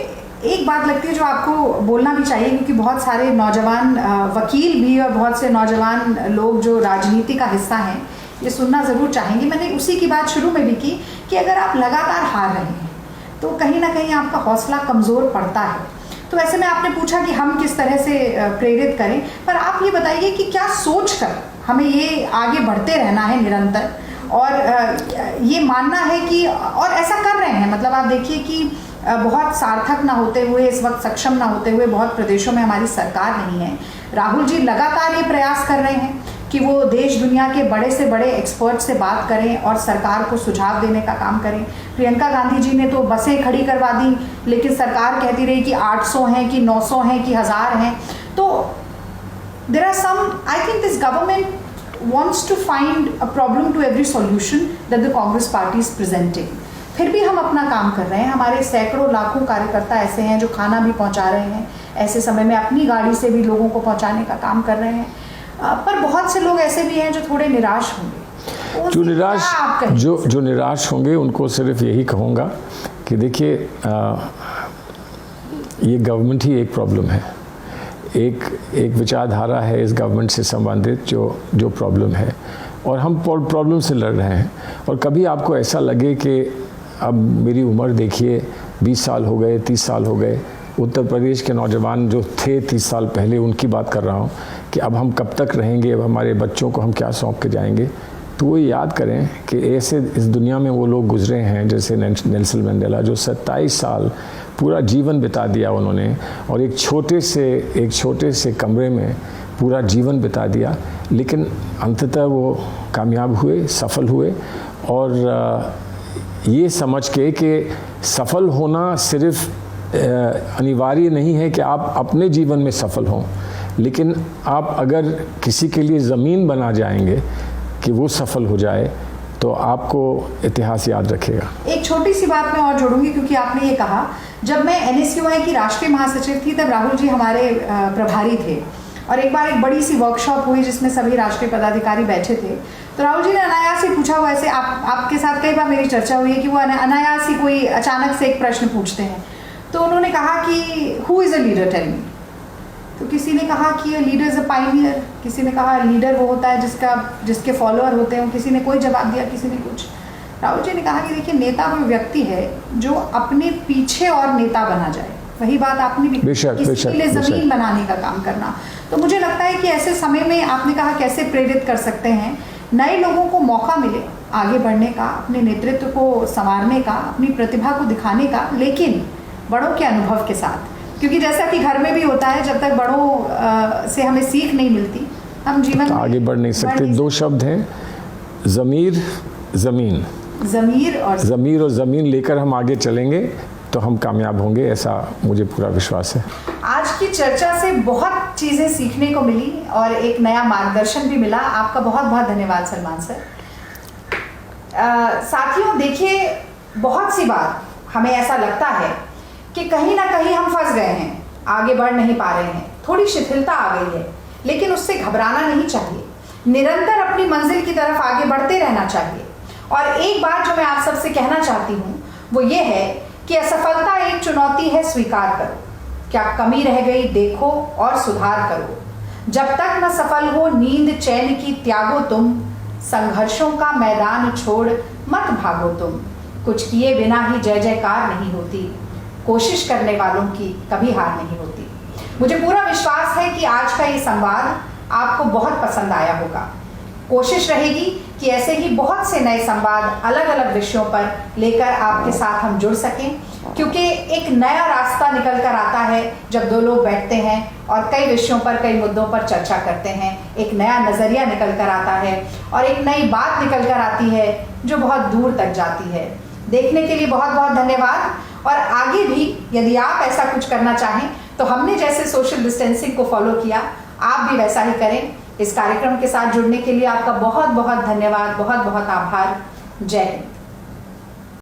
एक बात लगती है जो आपको बोलना भी चाहिए, क्योंकि बहुत सारे नौजवान वकील भी और बहुत से नौजवान लोग जो राजनीति का हिस्सा हैं ये सुनना ज़रूर चाहेंगे। मैंने उसी की बात शुरू में भी की कि अगर आप लगातार हार रहे हैं तो कहीं ना कहीं आपका हौसला कमज़ोर पड़ता है। तो ऐसे में आपने पूछा कि हम किस तरह से प्रेरित करें, पर आप ये बताइए कि क्या सोच कर हमें ये आगे बढ़ते रहना है निरंतर, और ये मानना है कि, और ऐसा कर रहे हैं, मतलब आप देखिए कि बहुत सार्थक ना होते हुए, इस वक्त सक्षम ना होते हुए बहुत प्रदेशों में हमारी सरकार नहीं है। राहुल जी लगातार ये प्रयास कर रहे हैं कि वो देश दुनिया के बड़े से बड़े एक्सपर्ट से बात करें और सरकार को सुझाव देने का काम करें। प्रियंका गांधी जी ने तो बसें खड़ी करवा दी, लेकिन सरकार कहती रही कि 800 हैं कि 900 हैं कि 1000 हैं। तो there are some, I think this government wants to find a problem to every solution that the Congress party is presenting। फिर भी हम अपना काम कर रहे हैं। हमारे सैकड़ों लाखों कार्यकर्ता ऐसे हैं जो खाना भी पहुंचा रहे हैं, ऐसे समय में अपनी गाड़ी से भी लोगों को पहुंचाने का काम कर रहे हैं। पर बहुत से लोग ऐसे भी हैं जो थोड़े निराश होंगे। जो निराश होंगे उनको सिर्फ यही कहूँगा कि देखिए, ये गवर्नमेंट ही एक प्रॉब्लम है, एक विचारधारा है इस गवर्नमेंट से संबंधित जो प्रॉब्लम है, और हम प्रॉब्लम से लड़ रहे हैं। और कभी आपको ऐसा लगे कि अब मेरी उम्र देखिए 20 साल हो गए, 30 साल हो गए, उत्तर प्रदेश के नौजवान जो थे 30 साल पहले, उनकी बात कर रहा हूँ कि अब हम कब तक रहेंगे, अब हमारे बच्चों को हम क्या सौंप के जाएंगे। तो वो याद करें कि ऐसे इस दुनिया में वो लोग गुजरे हैं, जैसे नेल्सन मंडेला, जो 27 साल पूरा जीवन बिता दिया उन्होंने, और एक छोटे से कमरे में पूरा जीवन बिता दिया, लेकिन अंततः वो कामयाब हुए, सफल हुए। और ये समझ के कि सफल होना सिर्फ अनिवार्य नहीं है कि आप अपने जीवन में सफल हों, लेकिन आप अगर किसी के लिए ज़मीन बना जाएंगे कि वो सफल हो जाए, तो आपको इतिहास याद रखेगा। एक छोटी सी बात मैं और जोड़ूंगी, क्योंकि आपने ये कहा, जब मैं NSUI की राष्ट्रीय महासचिव थी तब राहुल जी हमारे प्रभारी थे, और एक बार एक बड़ी सी वर्कशॉप हुई जिसमें सभी राष्ट्रीय पदाधिकारी बैठे थे। तो राहुल जी ने अनायास ही पूछा, हुआ ऐसे आपके साथ कई बार मेरी चर्चा हुई है कि वो अनायास ही कोई अचानक से एक प्रश्न पूछते हैं। तो उन्होंने कहा कि who is a leader, tell me. तो किसी ने कहा कि लीडर इज़ अ पायनियर, किसी ने कहा लीडर वो होता है जिसके फॉलोअर होते हैं, किसी ने कोई जवाब दिया, किसी ने कुछ। राहुल जी ने कहा कि देखिए, नेता वो व्यक्ति है जो अपने पीछे और नेता बना जाए। वही बात आपने भी, किसी के लिए ज़मीन बनाने का काम करना। तो मुझे लगता है कि ऐसे समय में आपने कहा कैसे प्रेरित कर सकते हैं, नए लोगों को मौका मिले आगे बढ़ने का, अपने नेतृत्व को संवारने का, अपनी प्रतिभा को दिखाने का, लेकिन बड़ों के अनुभव के साथ। क्योंकि जैसा कि घर में भी होता है, जब तक बड़ों से हमें सीख नहीं मिलती, हम जीवन में आगे बढ़ नहीं सकते। दो शब्द हैं, ज़मीर, ज़मीन। ज़मीर और ज़मीन लेकर हम आगे चलेंगे तो हम कामयाब होंगे, ऐसा मुझे पूरा विश्वास है। आज की चर्चा से बहुत चीज़ें सीखने को मिली और एक नया मार्गदर्शन भी मिला। आपका बहुत बहुत धन्यवाद सलमान सर। साथियों, देखिए, बहुत सी बार हमें ऐसा लगता है कि कहीं ना कहीं हम फंस गए हैं, आगे बढ़ नहीं पा रहे हैं, थोड़ी शिथिलता आ गई है, लेकिन उससे घबराना नहीं चाहिए। निरंतर अपनी मंजिल की तरफ आगे बढ़ते रहना चाहिए। और एक बात जो मैं आप सबसे कहना चाहती हूँ वो ये है कि असफलता एक चुनौती है, स्वीकार करो। क्या कमी रह गई देखो और सुधार करो। जब तक न सफल हो नींद चैन की त्यागो तुम, संघर्षों का मैदान छोड़ मत भागो तुम। कुछ किए बिना ही जय जयकार नहीं होती, कोशिश करने वालों की कभी हार नहीं होती। मुझे पूरा विश्वास है कि आज का ये संवाद आपको बहुत पसंद आया होगा। कोशिश रहेगी कि ऐसे ही बहुत से नए संवाद अलग अलग विषयों पर लेकर आपके साथ हम जुड़ सकें, क्योंकि एक नया रास्ता निकल कर आता है जब दो लोग बैठते हैं और कई विषयों पर, कई मुद्दों पर चर्चा करते हैं। एक नया नज़रिया निकल कर आता है और एक नई बात निकल कर आती है जो बहुत दूर तक जाती है। देखने के लिए बहुत बहुत धन्यवाद। और आगे भी यदि आप ऐसा कुछ करना चाहें तो हमने जैसे सोशल डिस्टेंसिंग को फॉलो किया, आप भी वैसा ही करें। इस कार्यक्रम के साथ जुड़ने के लिए आपका बहुत बहुत धन्यवाद, बहुत बहुत आभार। जय हिंद।